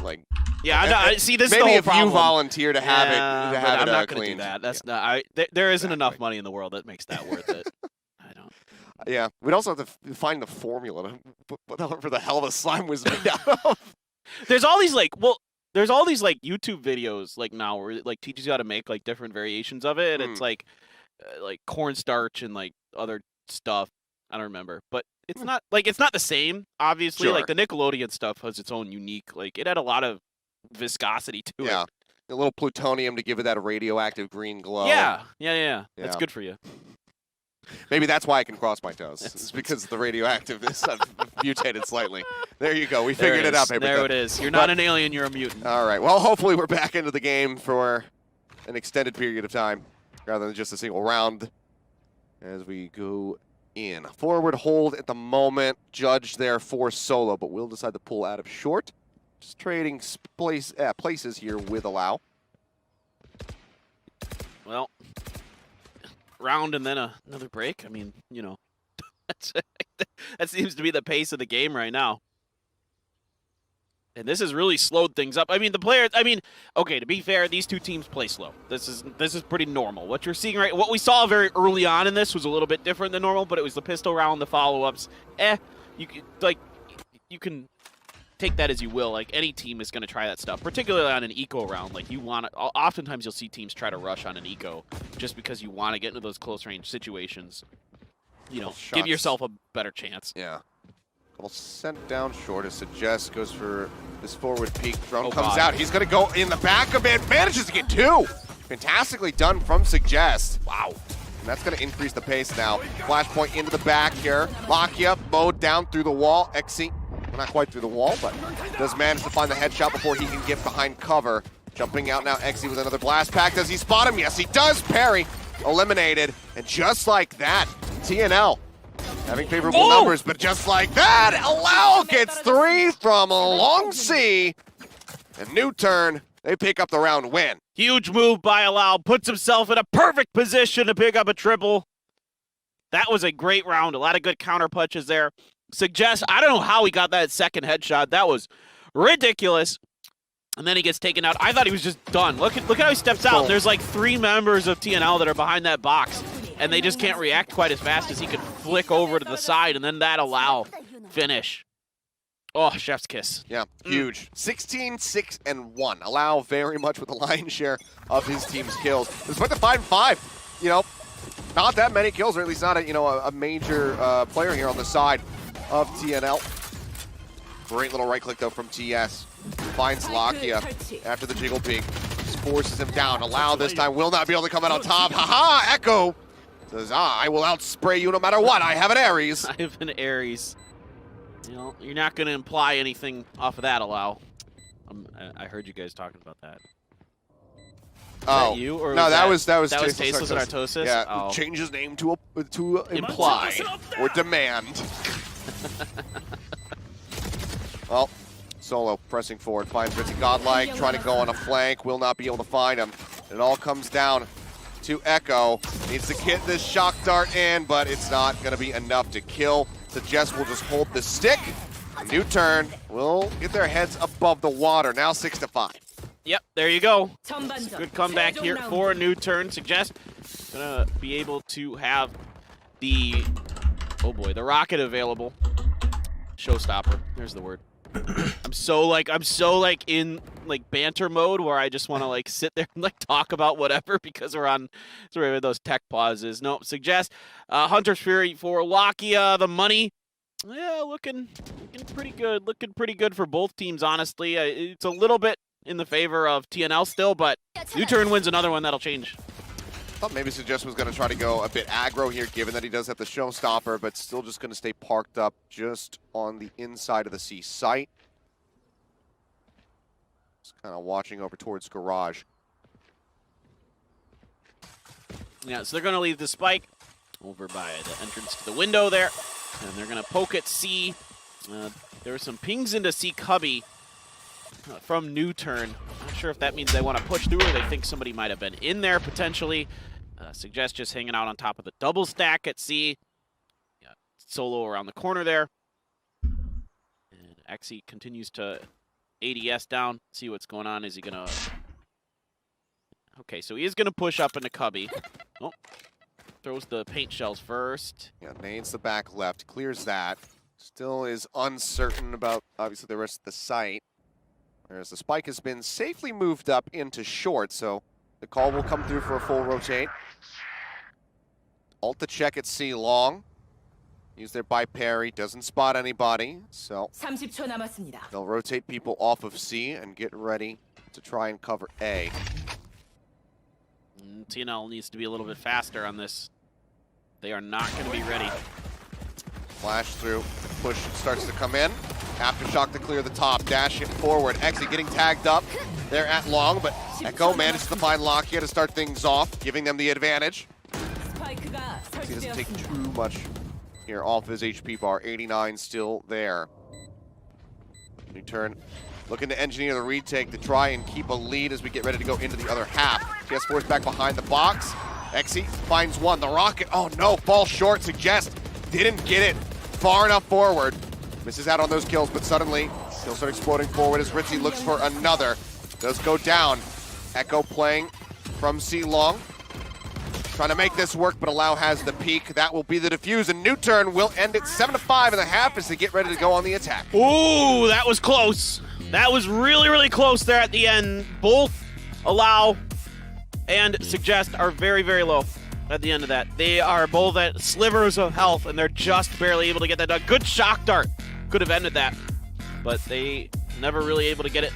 See, this is the maybe whole if problem. You volunteer to have it, I'm not going to cleaned. do that. That's not. There isn't enough money in the world that makes that worth it. I don't. Yeah, we'd also have to find the formula to whatever the hell the slime was made out of. There's all these YouTube videos now where it teaches you how to make different variations of it. And it's like cornstarch and other stuff. I don't remember, but it's not the same. Obviously, Sure. the Nickelodeon stuff has its own unique. It had a lot of viscosity to it. Yeah, a little plutonium to give it that radioactive green glow. Yeah. That's good for you. Maybe that's why I can cross my toes. It's because of the radioactiveness. I've mutated slightly. There you go. We figured it out, Paper. There it is. You're not an alien. You're a mutant. All right. Well, hopefully we're back into the game for an extended period of time rather than just a single round as we go in. Forward hold at the moment. Judge there for solo, but we'll decide to pull out of short. Just trading places here with Allow. Well, round and then another break. That seems to be the pace of the game right now. And this has really slowed things up. The players, okay, to be fair, these two teams play slow. This is pretty normal. What you're seeing what we saw very early on in this was a little bit different than normal, but it was the pistol round, the follow-ups. You can take that as you will. Any team is going to try that stuff, particularly on an eco round. Oftentimes you'll see teams try to rush on an eco just because you want to get into those close range situations. Give yourself a better chance. Yeah. Well, sent down short as Suggest goes for this forward peek. Drone comes God. out. He's going to go in the back of it. Manages to get two. Fantastically done from Suggest. Wow. And that's going to increase the pace now. Flashpoint into the back here. Lakia mowed down through the wall. Exi, well, not quite through the wall, but does manage to find the headshot before he can get behind cover. Jumping out now, Exi with another blast pack. Does he spot him? Yes, he does. Parry eliminated. And just like that, TNL having favorable numbers, but just like that, Allow gets 3 from Long C. And new turn, they pick up the round win. Huge move by Allow, puts himself in a perfect position to pick up a triple. That was a great round, a lot of good counter punches there. Suggest, I don't know how he got that second headshot. That was ridiculous. And then he gets taken out. I thought he was just done. Look how he steps out. There's 3 members of TNL that are behind that box, and they just can't react quite as fast as he could flick over to the side, and then that Allow finish. Oh, chef's kiss. Yeah, huge. 16, 6, and 1. Allow very much with the lion's share of his team's kills. Despite the 5-5, not that many kills, or at least not a major player here on the side of TNL. Great little right click though from TS. Finds Lakia after the jiggle peek. Just forces him down. Allow this time will not be able to come out on top. Haha, Echo says, I will outspray you no matter what. I have an Ares. I have an Ares. You're not going to imply anything off of that, Allow. I heard you guys talking about that. Oh, you or no, that was Tasteless and Artosis. Yeah, oh. Change his name to imply or demand. Well, Solo pressing forward, finds Ritzy Godlike, trying to go on a flank, will not be able to find him. It all comes down to Echo. Needs to get this shock dart in, but it's not going to be enough to kill. Suggest will just hold the stick, New turn will get their heads above the water. Now 6-5. Yep, there you go. Good comeback here for a new turn. Suggest gonna be able to have the, oh boy, the rocket available. Showstopper. There's the word. I'm so in like banter mode where I just want to like sit there and like talk about whatever because we're on sort of those tech pauses. Nope. Suggest Hunter's Fury for Lakia. The money, yeah, looking pretty good. Looking pretty good for both teams, honestly. It's a little bit in the favor of TNL still, but new turn wins another one that'll change. Thought maybe Suggest was going to try to go a bit aggro here, given that he does have the Showstopper, but still just going to stay parked up just on the inside of the C site. Just kind of watching over towards Garage. Yeah, so they're going to leave the spike over by the entrance to the window there, and they're going to poke at C. There were some pings into C cubby from new turn. Not sure if that means they want to push through or they think somebody might have been in there potentially. Suggest just hanging out on top of the double stack at C. Yeah, solo around the corner there. And Xe continues to ADS down. See what's going on. Is he going to... Okay, so he is going to push up into cubby. Oh, throws the paint shells first. Yeah, nades the back left. Clears that. Still is uncertain about, obviously, the rest of the site. Whereas the spike has been safely moved up into short, so the call will come through for a full rotate. Ult to check at C long. Use their buy parry, doesn't spot anybody, so 30초 남았습니다. they'll rotate people off of C and get ready to try and cover A. TNL needs to be a little bit faster on this. They are not going to be ready. Flash through, push starts to come in. Aftershock to clear the top, dash it forward. Xe getting tagged up there at long, but Echo manages to find Lakia to start things off, giving them the advantage. He doesn't take too much here off his HP bar. 89 still there. New turn, looking to engineer the retake to try and keep a lead as we get ready to go into the other half. TS4's back behind the box. Xe finds one. The rocket, oh no, falls short. Suggest didn't get it far enough forward. Misses out on those kills, but suddenly he'll start exploding forward as Ritzy looks for another. Does go down. Echo playing from C long. Trying to make this work, but Allow has the peak. That will be the defuse, and new turn will end it 7-5 in the half as they get ready to go on the attack. Ooh, that was close. That was really, really close there at the end. Both Allow and Suggest are very, very low at the end of that. They are both at slivers of health, and they're just barely able to get that done. Good shock dart. Could have ended that, but they never really able to get it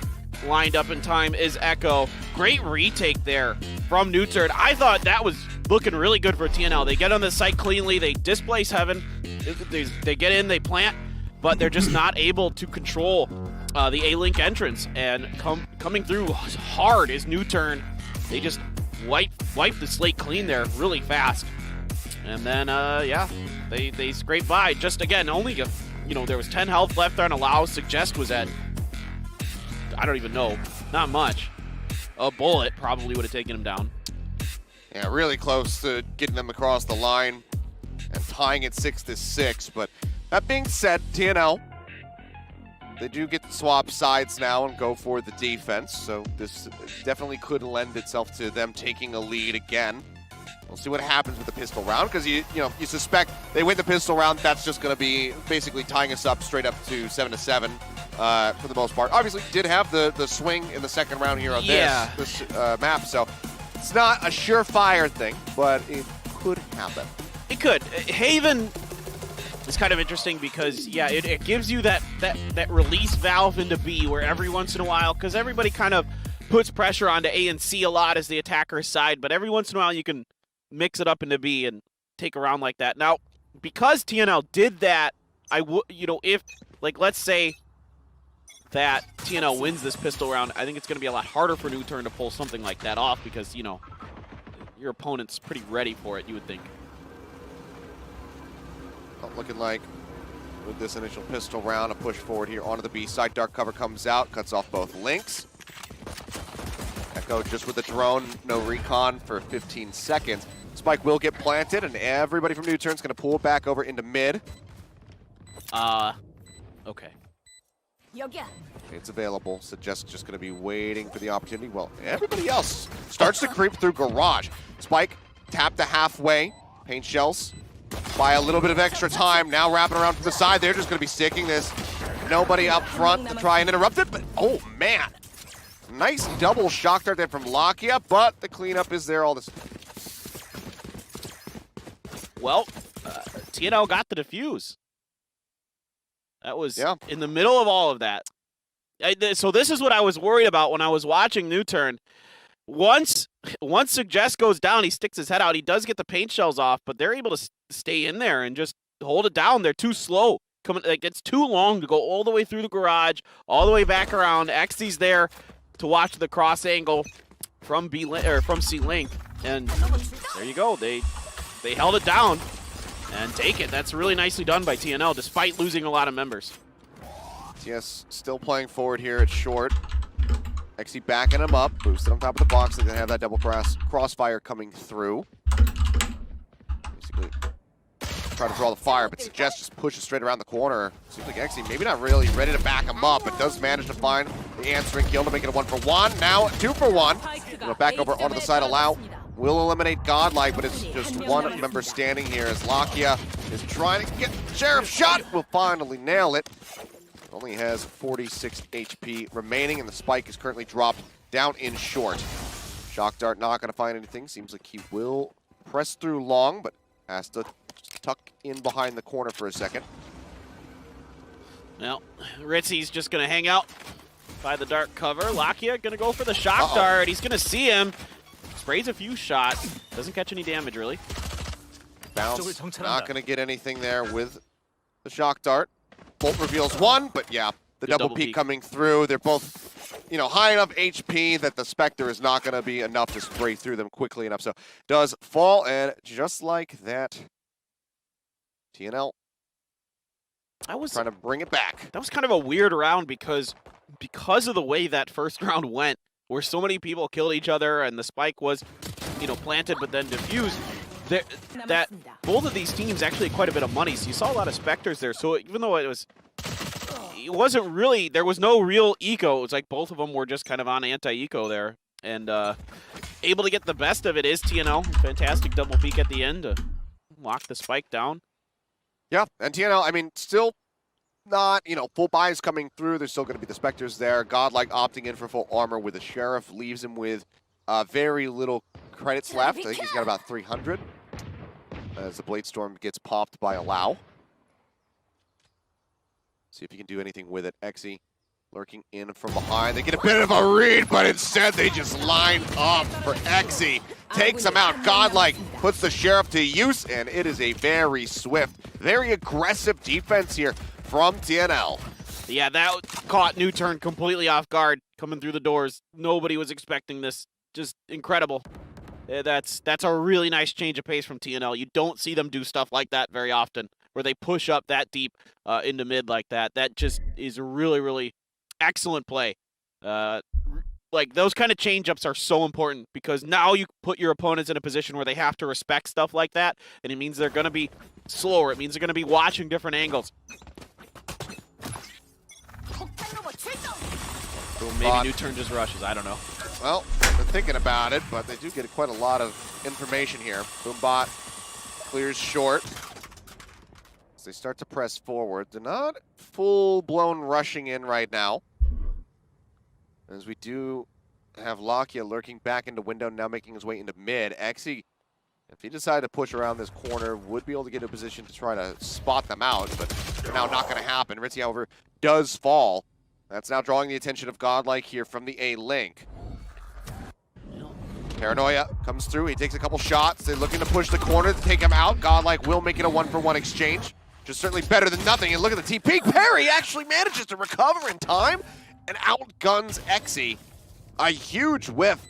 lined up in time. Is Echo. Great retake there from new turn. I thought that was looking really good for TNL. They get on the site cleanly. They displace Heaven. They get in, they plant, but they're just not able to control the A-Link entrance. And coming through hard is new turn. They just wipe the slate clean there really fast. And then, yeah, they scrape by. Just, again, only, there was 10 health left on Allow. Suggest was at, I don't even know, not much. A bullet probably would have taken him down. Yeah, really close to getting them across the line and tying it 6-6. But that being said, TNL, they do get to swap sides now and go for the defense. So this definitely could lend itself to them taking a lead again. We'll see what happens with the pistol round, because you suspect they win the pistol round. That's just going to be basically tying us up straight up to 7-7 for the most part. Obviously, did have the swing in the second round here on this map, so it's not a surefire thing, but it could happen. It could. Haven is kind of interesting because, yeah, it gives you that release valve into B where every once in a while, because everybody kind of puts pressure onto A and C a lot as the attacker's side, but every once in a while you can mix it up into B and take a round like that. Now, because TNL did that, I would, if, like, let's say that TNL wins this pistol round, I think it's going to be a lot harder for new turn to pull something like that off because, your opponent's pretty ready for it, you would think. Looking like with this initial pistol round, a push forward here onto the B side. Dark cover comes out, cuts off both links. Echo just with the drone, no recon for 15 seconds. Spike will get planted, and everybody from new turn's going to pull back over into mid. Okay. It's available. Suggest just going to be waiting for the opportunity. Well, everybody else starts to creep through garage. Spike tapped to halfway. Paint shells. By a little bit of extra time. Now wrapping around from the side. They're just going to be sticking this. Nobody up front to try and interrupt it. But, oh, man. Nice double shock dart there from Lakia, but the cleanup is there all this. Well, TNL got the defuse. That was in the middle of all of that. So this is what I was worried about when I was watching New Turn. Once Suggest goes down, he sticks his head out. He does get the paint shells off, but they're able to stay in there and just hold it down. They're too slow. It's too long to go all the way through the garage, all the way back around. XC's there to watch the cross angle from C Link, and there you go. They held it down and take it. That's really nicely done by TNL, despite losing a lot of members. TS still playing forward here at short. XC backing him up, boosted on top of the box. They're gonna have that double crossfire coming through. Basically, try to draw the fire, but Suggest just pushes straight around the corner. Seems like XC maybe not really ready to back him up, but does manage to find the answering kill to make it a 1-for-1. Now 2-for-1. Back over onto the side, allow. Will eliminate Godlike, but it's just one member standing here as Lakia is trying to get Sheriff shot. Will finally nail it. Only has 46 HP remaining, and the spike is currently dropped down in short. Shock Dart not going to find anything. Seems like he will press through long, but has to tuck in behind the corner for a second. Well, Ritzy's just going to hang out by the dark cover. Lakia going to go for the Shock Dart. He's going to see him. Sprays a few shots. Doesn't catch any damage, really. Bounce. Not going to get anything there with the Shock Dart. Bolt reveals one, but yeah, the double peek coming through. They're both, high enough HP that the Spectre is not going to be enough to spray through them quickly enough. So does fall, and just like that, TNL trying to bring it back. That was kind of a weird round because of the way that first round went, where so many people killed each other and the spike was, planted but then diffused. That both of these teams actually had quite a bit of money, so you saw a lot of Spectres there. So even though it wasn't really, there was no real eco. It was like both of them were just kind of on anti-eco there, and able to get the best of it is TNL. Fantastic double peek at the end to lock the spike down. Yeah, and TNL, still not, full buys coming through. There's still going to be the Spectres there. Godlike opting in for full armor with the Sheriff leaves him with very little credits left. I think he's got about 300 as the Blade Storm gets popped by Allow. See if he can do anything with it. XE lurking in from behind. They get a bit of a read, but instead they just line up for XE. Takes him out. Godlike puts the Sheriff to use, and it is a very swift, very aggressive defense here from TNL. Yeah, that caught New Turn completely off guard coming through the doors. Nobody was expecting this. Just incredible. That's a really nice change of pace from TNL. You don't see them do stuff like that very often, where they push up that deep into mid like that. That just is a really, really excellent play. Like, those kind of change-ups are so important because now you put your opponents in a position where they have to respect stuff like that, and it means they're going to be slower. It means they're going to be watching different angles. Maybe New Turn just rushes. I don't know. Well, they're thinking about it, but they do get quite a lot of information here. Boombot clears short as they start to press forward. They're not full-blown rushing in right now, as we do have Lakia lurking back into window, now making his way into mid. XE, if he decided to push around this corner, would be able to get in a position to try to spot them out, but now not going to happen. Ritzy, however, does fall. That's now drawing the attention of Godlike here from the A-Link. Paranoia comes through. He takes a couple shots. They're looking to push the corner to take him out. Godlike will make it a 1-for-1 exchange. Just certainly better than nothing. And look at the TP. Perry actually manages to recover in time and outguns XE. A huge whiff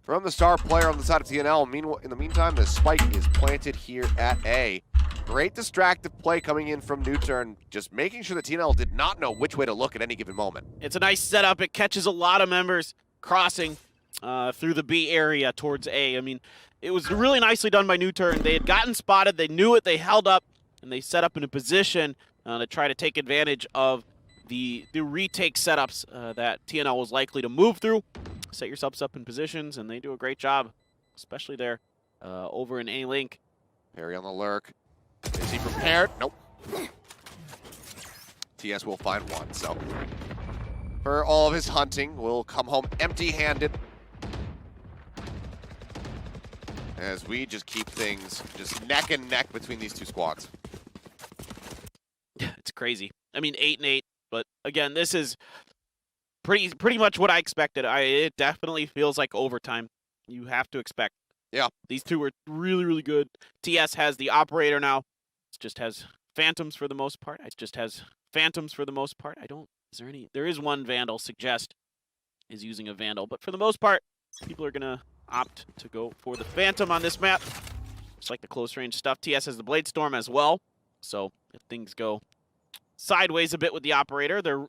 from the star player on the side of TNL. Meanwhile, in the meantime, the spike is planted here at A. Great distractive play coming in from New Turn, just making sure that TNL did not know which way to look at any given moment. It's a nice setup. It catches a lot of members crossing through the B area towards A. It was really nicely done by New Turn. They had gotten spotted. They knew it. They held up, and they set up in a position to try to take advantage of the retake setups that TNL was likely to move through. Set yourselves up in positions, and they do a great job, especially there over in A-Link. Perry on the lurk. Is he prepared? Nope. TS will find one, so for all of his hunting, will come home empty-handed. As we just keep things just neck and neck between these two squads. It's crazy. I mean, 8-8, but again, this is pretty much what I expected. It definitely feels like overtime. You have to expect. Yeah. These two are really, really good. TS has the operator now. It just has phantoms for the most part. There is one Vandal suggest is using a Vandal, but for the most part, people are gonna opt to go for the Phantom on this map. Just like the close range stuff. TS has the Blade Storm as well. So if things go sideways a bit with the operator, they're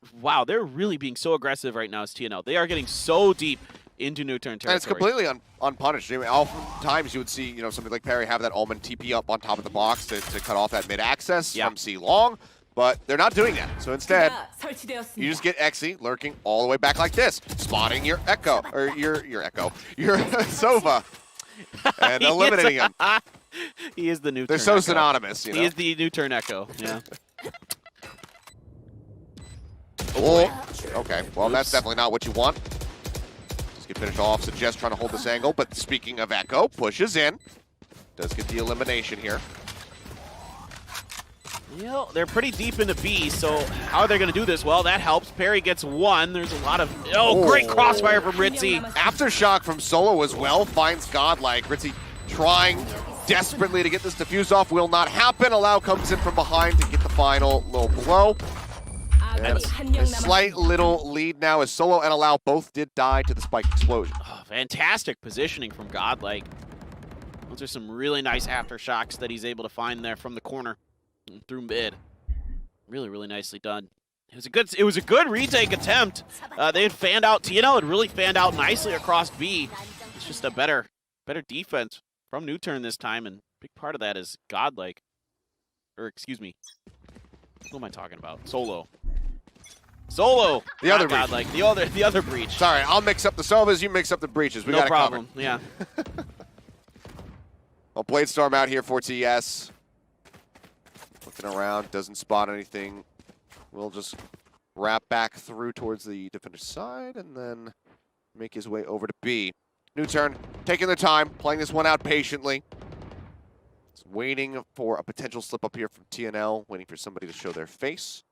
really being so aggressive right now as TNL. They are getting so deep into new turn territory. And it's completely unpunished. I mean, oftentimes you would see, you know, somebody like Perry have that Omen TP up on top of the box to cut off that mid access from C long, but they're not doing that. So instead, you just get Exy lurking all the way back like this, spotting your Echo, or your Sova, and eliminating him. He is the new They're turn so Echo. synonymous, you know? He is the new turn Echo, yeah. Oh, okay, well, that's definitely not what you want. Just get finished off. Suggest trying to hold this angle, but speaking of Echo, pushes in. Does get the elimination here. You know, they're pretty deep into B, so how are they going to do this? Well, that helps. Perry gets one. There's a lot of... great crossfire from Ritzy. Aftershock from Solo as well. Finds Godlike. Ritzy trying desperately to get this defuse off. Will not happen. Allow comes in from behind to get the final little blow. And a slight little lead now as Solo and Allow both did die to the spike explosion. Oh, fantastic positioning from Godlike. Those are some really nice aftershocks that he's able to find there from the corner and through mid. Really, really nicely done. It was a good retake attempt. They had fanned out. TNL had really fanned out nicely across B. It's just a better defense from New Turn this time, and a big part of that is Godlike. Or excuse me. Who am I talking about? Solo. The other Godlike. The other breach. Sorry, I'll mix up the Sovas, you mix up the breaches. We got it covered. No problem. Yeah. Well, Blade Storm out here for TS. Looking around, doesn't spot anything. We'll just wrap back through towards the defender's side and then make his way over to B. New Turn, taking their time, playing this one out patiently. It's waiting for a potential slip up here from TNL, waiting for somebody to show their face.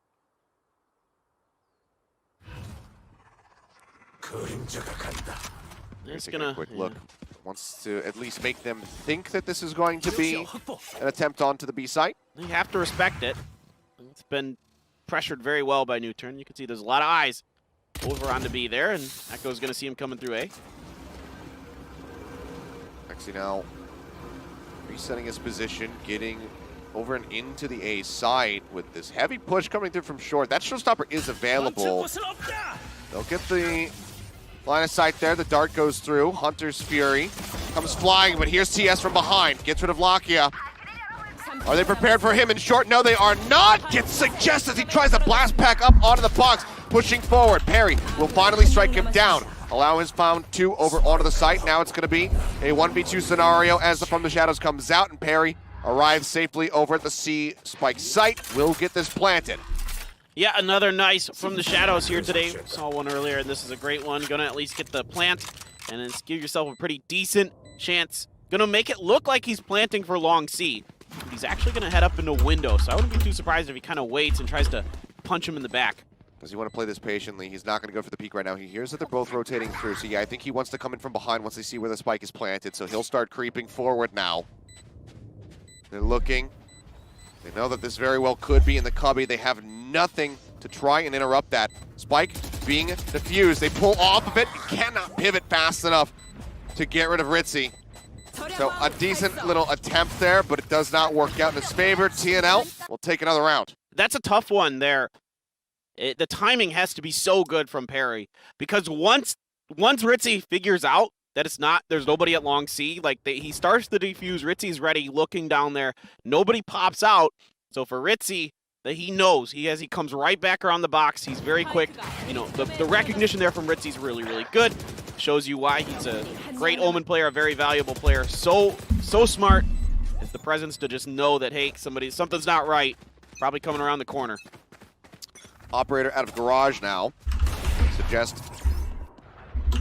It's taking a quick look. Wants to at least make them think that this is going to be an attempt onto the B site. You have to respect it. It's been pressured very well by New Turn. You can see there's a lot of eyes over onto B there, and Echo's going to see him coming through A. Actually now resetting his position, getting over and into the A site with this heavy push coming through from short. That showstopper is available. They'll get the line of sight there. The dart goes through. Hunter's Fury comes flying, but here's TS from behind. Gets rid of Lakia. Are they prepared for him in short? No, they are not. Gets Suggest as he tries to blast pack up onto the box. Pushing forward. Perry will finally strike him down. Allow has found two over onto the site. Now it's going to be a 1v2 scenario as the From the Shadows comes out, and Perry arrives safely over at the C spike site. Will get this planted. Yeah, another nice From the Shadows here today. Saw one earlier, and this is a great one. Gonna at least get the plant, and then give yourself a pretty decent chance. Gonna make it look like he's planting for long C. He's actually gonna head up into window, so I wouldn't be too surprised if he kind of waits and tries to punch him in the back. Does he want to play this patiently? He's not going to go for the peek right now. He hears that they're both rotating through, so yeah, I think he wants to come in from behind once they see where the spike is planted, so he'll start creeping forward now. They're looking. They know that this very well could be in the cubby. They have nothing to try and interrupt that. Spike being defused. They pull off of it. Cannot pivot fast enough to get rid of Ritzy. So a decent little attempt there, but it does not work out in his favor. TNL will take another round. That's a tough one there. The timing has to be so good from Perry, because once Ritzy figures out that there's nobody at long C, like he starts to defuse, Ritzy's ready, looking down there, nobody pops out. So for Ritzy, that he knows. He comes right back around the box. He's very quick. You know, the recognition there from Ritzy's really, really good. Shows you why he's a great Omen player, a very valuable player. So smart. It's the presence to just know that, hey, something's not right. Probably coming around the corner. Operator out of garage now. Suggest,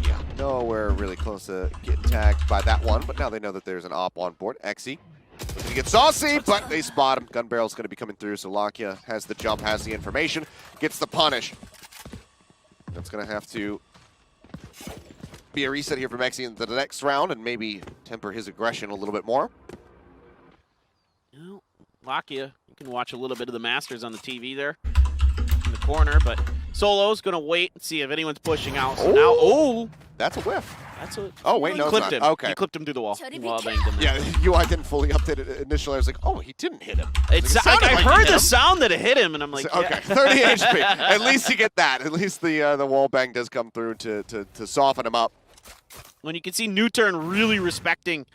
yeah, nowhere really close to getting tagged by that one, but now they know that there's an op on board. Exy looking to get saucy, but they spot him. Gun barrel's going to be coming through, so Lakia has the jump, has the information, gets the punish. That's going to have to be a reset here from Exy into the next round and maybe temper his aggression a little bit more. You know, Lakia, you can watch a little bit of the Masters on the TV there in the corner, but Solo's going to wait and see if anyone's pushing out. So now, that's a whiff. That's a. Oh wait, no, clipped it's him. not. Okay, he clipped him through the wall. Wall banged him there. Yeah, UI didn't fully update it initially. I was like, oh, he didn't hit him. It's like, I like heard the sound that it hit him, and I'm like, so, okay, 30 HP. At least you get that. At least the wall bang does come through to soften him up. When you can see Newturn really respecting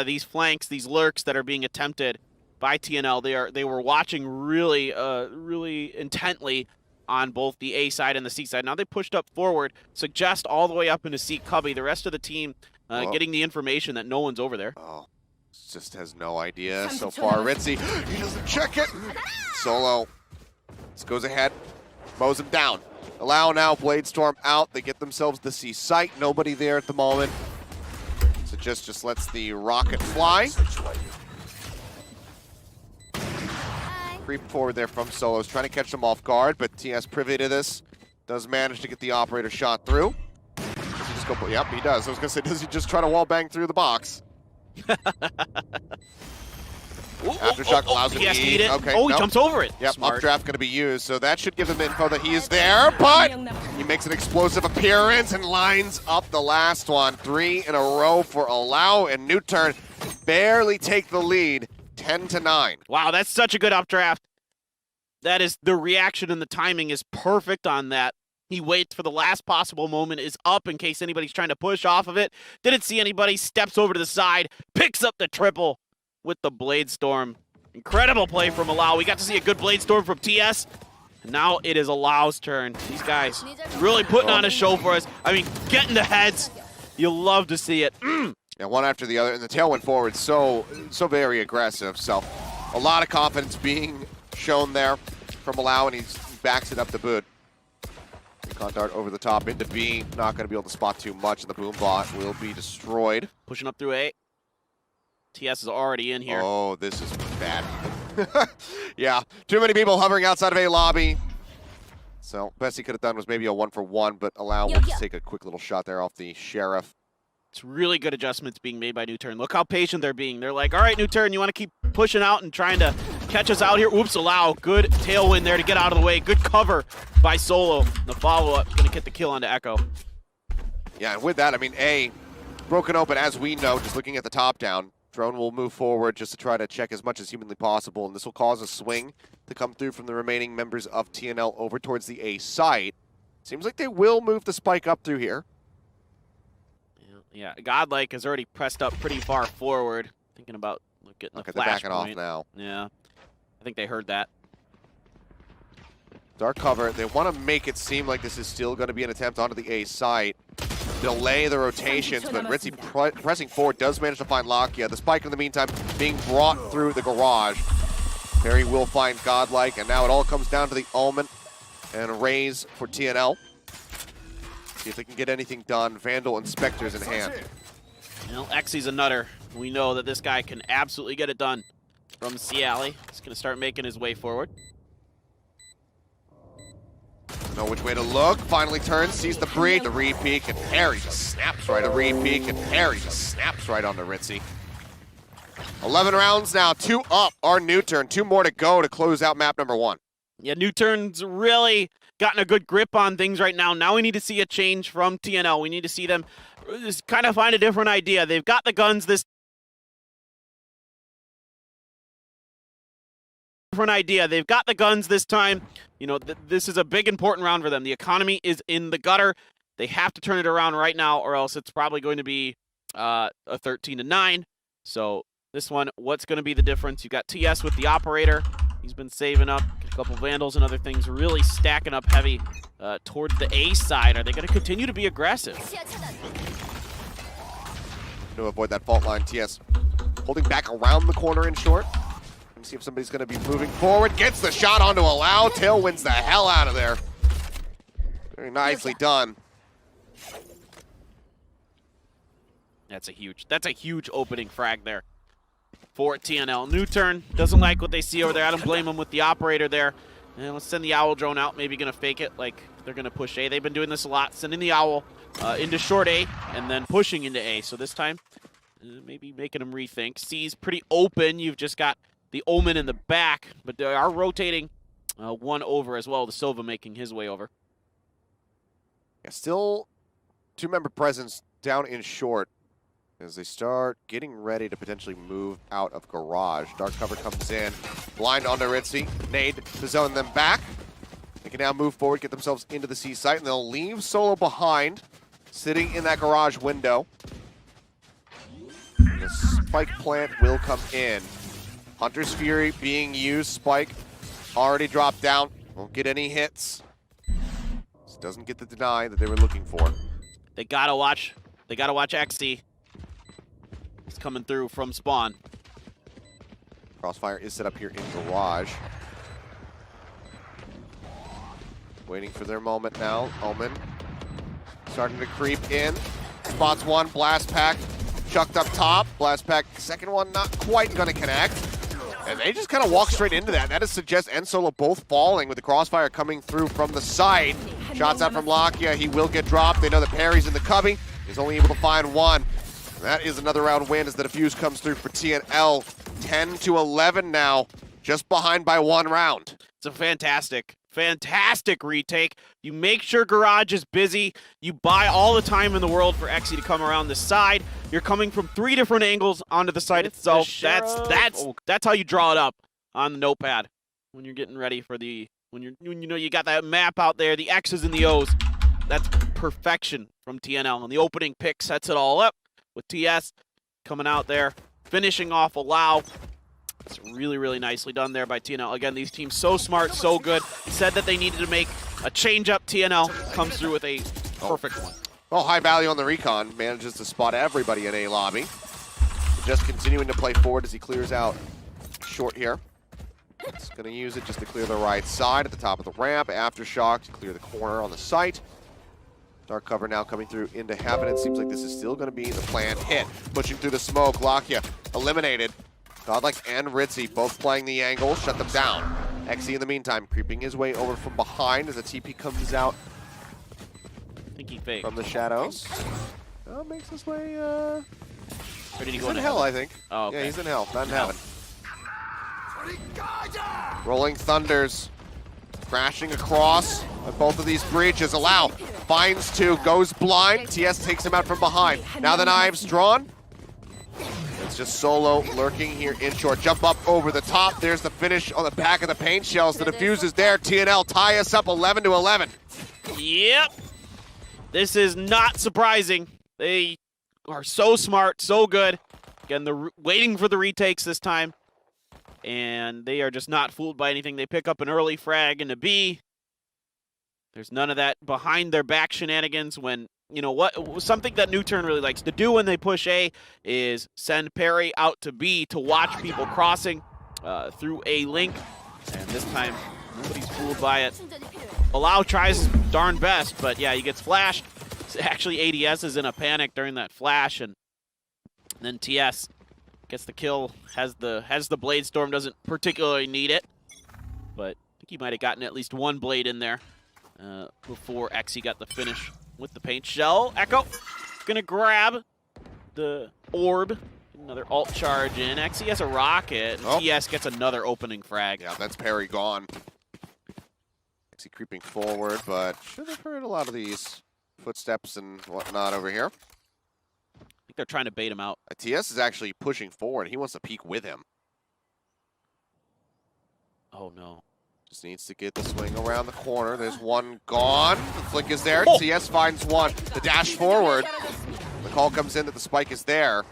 these flanks, these lurks that are being attempted by TNL, they were watching really really intently on both the A side and the C side. Now they pushed up forward, suggest all the way up into C cubby. The rest of the team getting the information that no one's over there. Oh, just has no idea so far. Ritzy, he doesn't check it. Solo just goes ahead, mows him down. Allow now, Bladestorm out. They get themselves the C site. Nobody there at the moment. So just lets the rocket fly. Creep forward there from Solos, trying to catch them off guard, but TS privy to this. Does manage to get the operator shot through. Does he just go, yep, he does. I was gonna say, does he just try to wall bang through the box? Aftershock allows him to eat. Okay, he jumps over it. Yep, Smart. updraft going to be used, so that should give him info that he is there, but he makes an explosive appearance and lines up the last one. 3 in a row for Allow, and Newturn barely take the lead, 10-9. Wow, that's such a good updraft. That is, the reaction and the timing is perfect on that. He waits for the last possible moment, is up in case anybody's trying to push off of it. Didn't see anybody, steps over to the side, picks up the triple with the Bladestorm. Incredible play from Allow. We got to see a good Bladestorm from TS. And now it is Allow's turn. These guys really putting on a show for us. I mean, getting the heads. You'll love to see it. Yeah, one after the other, and the tail went forward so very aggressive. So a lot of confidence being shown there from Allow, and he backs it up the boot. Recon dart over the top into B. Not going to be able to spot too much, and the boom bot will be destroyed. Pushing up through A. TS is already in here. Oh, this is bad. Yeah, too many people hovering outside of A lobby. So best he could have done was maybe a 1-for-1, but Allow will just take a quick little shot there off the Sheriff. It's really good adjustments being made by Newturn. Look how patient they're being. They're like, all right, Newturn, you want to keep pushing out and trying to catch us out here? Oops, Allow. Good tailwind there to get out of the way. Good cover by Solo. The follow-up going to get the kill onto Echo. Yeah, and with that, I mean, A, broken open, as we know, just looking at the top down. Drone will move forward just to try to check as much as humanly possible, and this will cause a swing to come through from the remaining members of TNL over towards the A site. Seems like they will move the spike up through here. Yeah, Godlike has already pressed up pretty far forward, thinking about getting the they're flash backing point. off now. Yeah, I think they heard that. Dark cover. They want to make it seem like this is still going to be an attempt onto the A site. Delay the rotations, but Ritzy pressing forward does manage to find Lakia. The spike in the meantime being brought through the garage. Perry will find Godlike, and now it all comes down to the Omen and a raise for TNL. See if they can get anything done. Vandal and Spectres in hand. You know, Exy's a nutter. We know that this guy can absolutely get it done from C Alley. He's going to start making his way forward. Know which way to look. Finally turns, sees the breed, the re-peek, and Perry just snaps right. A re-peek, and Perry just snaps right onto Ritzy. 11 rounds now, 2 up. Our Newturn, 2 more to go to close out map number 1. Yeah, Newturn's really gotten a good grip on things right now. Now we need to see a change from TNL. We need to see them just kind of find a different idea. They've got the guns this They've got the guns this time. You know, this is a big, important round for them. The economy is in the gutter. They have to turn it around right now, or else it's probably going to be a 13-9. So this one, what's going to be the difference? You got TS with the operator. He's been saving up, a couple Vandals and other things, really stacking up heavy towards the A side. Are they going to continue to be aggressive? To avoid that fault line, TS holding back around the corner in short. Let me see if somebody's going to be moving forward. Gets the shot onto Allow. Tail wins the hell out of there. Very nicely done. That's a huge opening frag there for TNL. New turn, doesn't like what they see over there. I don't blame them with the operator there. And let's send the Owl drone out, maybe gonna fake it like they're gonna push A. They've been doing this a lot, sending the Owl into short A and then pushing into A. So this time, maybe making them rethink. C's pretty open. You've just got the Omen in the back, but they are rotating one over as well. The Silva making his way over. Yeah, still two-member presence down in short as they start getting ready to potentially move out of garage. Dark cover comes in, blind onto Ritzy, nade to zone them back. They can now move forward, get themselves into the C site, and they'll leave Solo behind, sitting in that garage window. The spike plant will come in. Hunter's Fury being used, Spike already dropped down, won't get any hits. This doesn't get the deny that they were looking for. They gotta watch XC. He's coming through from spawn. Crossfire is set up here in garage. Waiting for their moment now. Omen starting to creep in. Spots one, blast pack chucked up top. Blast pack, second one not quite gonna connect. And they just kind of walk straight into that. That is Suggest and Solo both falling with the crossfire coming through from the side. Shots out from Lakia. He will get dropped. They know that Perry's in the cubby. He's only able to find one. That is another round win as the defuse comes through for TNL. 10-11 now, just behind by 1 round. It's a fantastic retake. You make sure garage is busy. You buy all the time in the world for XE to come around the side. You're coming from 3 different angles onto the site itself. That's how you draw it up on the notepad when you're getting ready for when you know you got that map out there, the X's and the O's. That's perfection from TNL, and the opening pick sets it all up with TS coming out there, finishing off Allow. It's really nicely done there by TNL. Again, these teams so smart, so good. Said that they needed to make a change up. TNL comes through with a perfect one. Well, high value on the recon. Manages to spot everybody in A lobby. Just continuing to play forward as he clears out short here. It's going to use it just to clear the right side at the top of the ramp. Aftershock to clear the corner on the site. Dark cover now coming through into heaven. It seems like this is still going to be the planned hit. Pushing through the smoke. Lakia eliminated. Godlike and Ritzy both playing the angle. Shut them down. XE in the meantime creeping his way over from behind as the TP comes out from the shadows. Makes his way, Or did he he's go in into hell, I think. Oh, okay. Yeah, he's in hell, not in heaven. Rolling Thunders crashing across both of these breaches. Allow finds 2, goes blind. TS takes him out from behind. Now the knives drawn. It's just Solo lurking here in short. Jump up over the top. There's the finish on the back of the paint shells. The defuse is there. TNL tie us up 11-11. Yep. This is not surprising. They are so smart, so good. Again, they're waiting for the retakes this time. And they are just not fooled by anything. They pick up an early frag into B. There's none of that behind their back shenanigans when, you know what, something that New Turn really likes to do when they push A is send Perry out to B to watch people crossing through A link. And this time, nobody's fooled by it. Allow tries his darn best, but yeah, he gets flashed. Actually, ADS is in a panic during that flash, and then TS gets the kill, has the Blade Storm, doesn't particularly need it, but I think he might have gotten at least 1 blade in there before XE got the finish with the paint shell. Echo gonna grab the orb, another alt charge in. XE has a rocket, TS gets another opening frag. Yeah, that's Perry gone. XE creeping forward, but should have heard a lot of these footsteps and whatnot over here. I think they're trying to bait him out. TS is actually pushing forward. He wants to peek with him. Oh, no. Just needs to get the swing around the corner. There's one gone. The flick is there. TS finds one. The dash forward. The call comes in that the spike is there.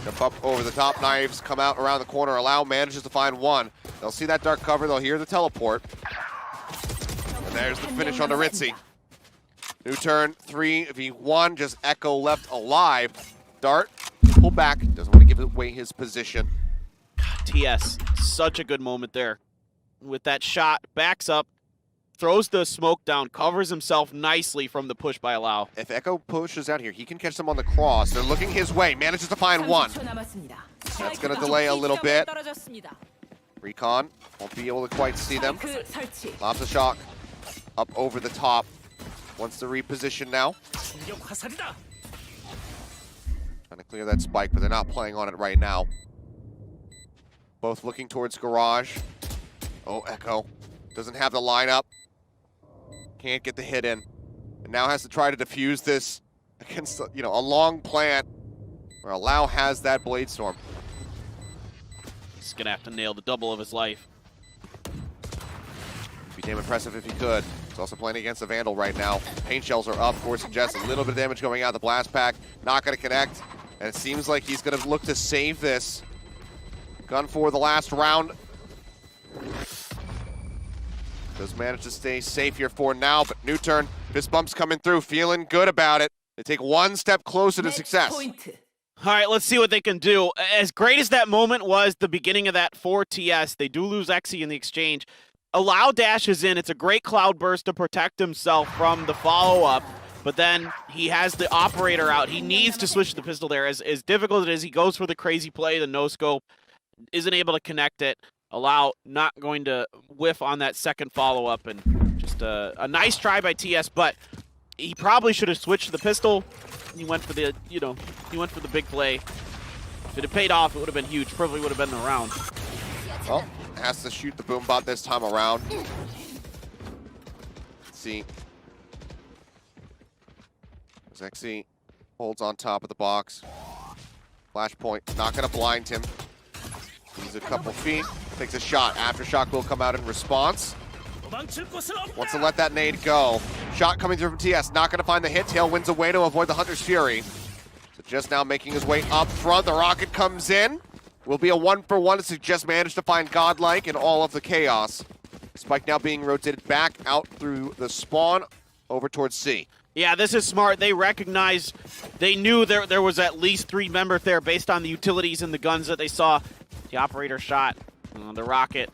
Jump up over the top, knives come out around the corner. Allow manages to find one. They'll see that dark cover, they'll hear the teleport. And there's the finish on the Ritzy. New turn, 3v1, just Echo left alive. Dart, pull back, doesn't want to give away his position. TS, such a good moment there. With that shot, backs up, throws the smoke down, covers himself nicely from the push by Allow. If Echo pushes out here, he can catch them on the cross. They're looking his way, manages to find one. That's going to delay a little bit. Recon won't be able to quite see them. Lots of shock up over the top. Wants to reposition now. Trying to clear that spike, but they're not playing on it right now. Both looking towards garage. Oh, Echo doesn't have the lineup. Can't get the hit in. And now has to try to defuse this against, a long plant where Allow has that Blade Storm. He's gonna have to nail the double of his life. Be damn impressive if he could. He's also playing against the Vandal right now. Paint shells are up. Force suggests a little bit of damage going out the blast pack. Not gonna connect. And it seems like he's gonna look to save this. Gun for the last round. Does manage to stay safe here for now, but new turn. Fist bumps coming through, feeling good about it. They take one step closer to success. All right, let's see what they can do. As great as that moment was, the beginning of that for TS, they do lose Exy in the exchange. Allow dashes in. It's a great cloud burst to protect himself from the follow-up, but then he has the operator out. He needs to switch the pistol there. As difficult as it is, he goes for the crazy play, the no-scope, isn't able to connect it. Allow not going to whiff on that second follow-up, and just a nice try by TS, but he probably should have switched to the pistol. He went for the, he went for the big play. If it had paid off, it would have been huge. Probably would have been the round. Well, has to shoot the boom bot this time around. Let's see. Zexy holds on top of the box. Flashpoint, not gonna blind him. He's a couple feet, takes a shot. Aftershock will come out in response. Wants to let that nade go. Shot coming through from TS, not gonna find the hit. Tail wins away to avoid the Hunter's Fury. So just now making his way up front. The rocket comes in. Will be a 1-for-1 to just manage to find Godlike in all of the chaos. Spike now being rotated back out through the spawn over towards C. Yeah, this is smart. They recognized, they knew there was at least 3 members there based on the utilities and the guns that they saw. The operator shot, the rocket.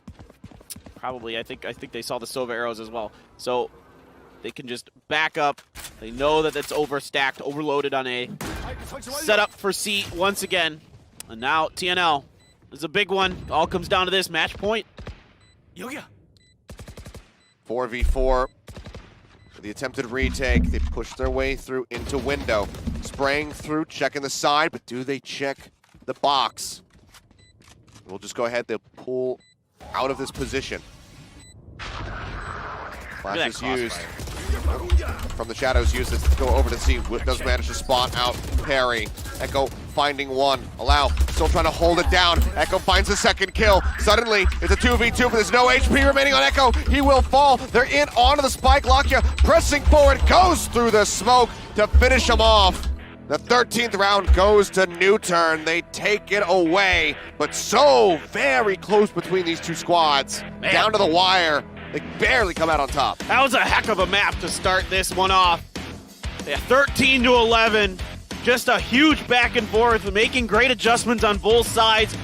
Probably, I think they saw the Sova arrows as well. So they can just back up. They know that it's overstacked, overloaded on A. Set up for C once again. And now TNL is a big one. All comes down to this match point. 4v4 for the attempted retake. They push their way through into window. Spraying through, checking the side, but do they check the box? We'll just go ahead, they'll pull out of this position. Flash is used. From the shadows used to go over to C. Does manage to spot out Perry. Echo finding one. Allow, still trying to hold it down. Echo finds the second kill. Suddenly, it's a 2v2, but there's no HP remaining on Echo. He will fall. They're in onto the spike. Lakia pressing forward, goes through the smoke to finish him off. The 13th round goes to New Turn. They take it away, but so very close between these two squads. Man. Down to the wire. They barely come out on top. That was a heck of a map to start this one off. Yeah, 13-11. Just a huge back and forth, making great adjustments on both sides.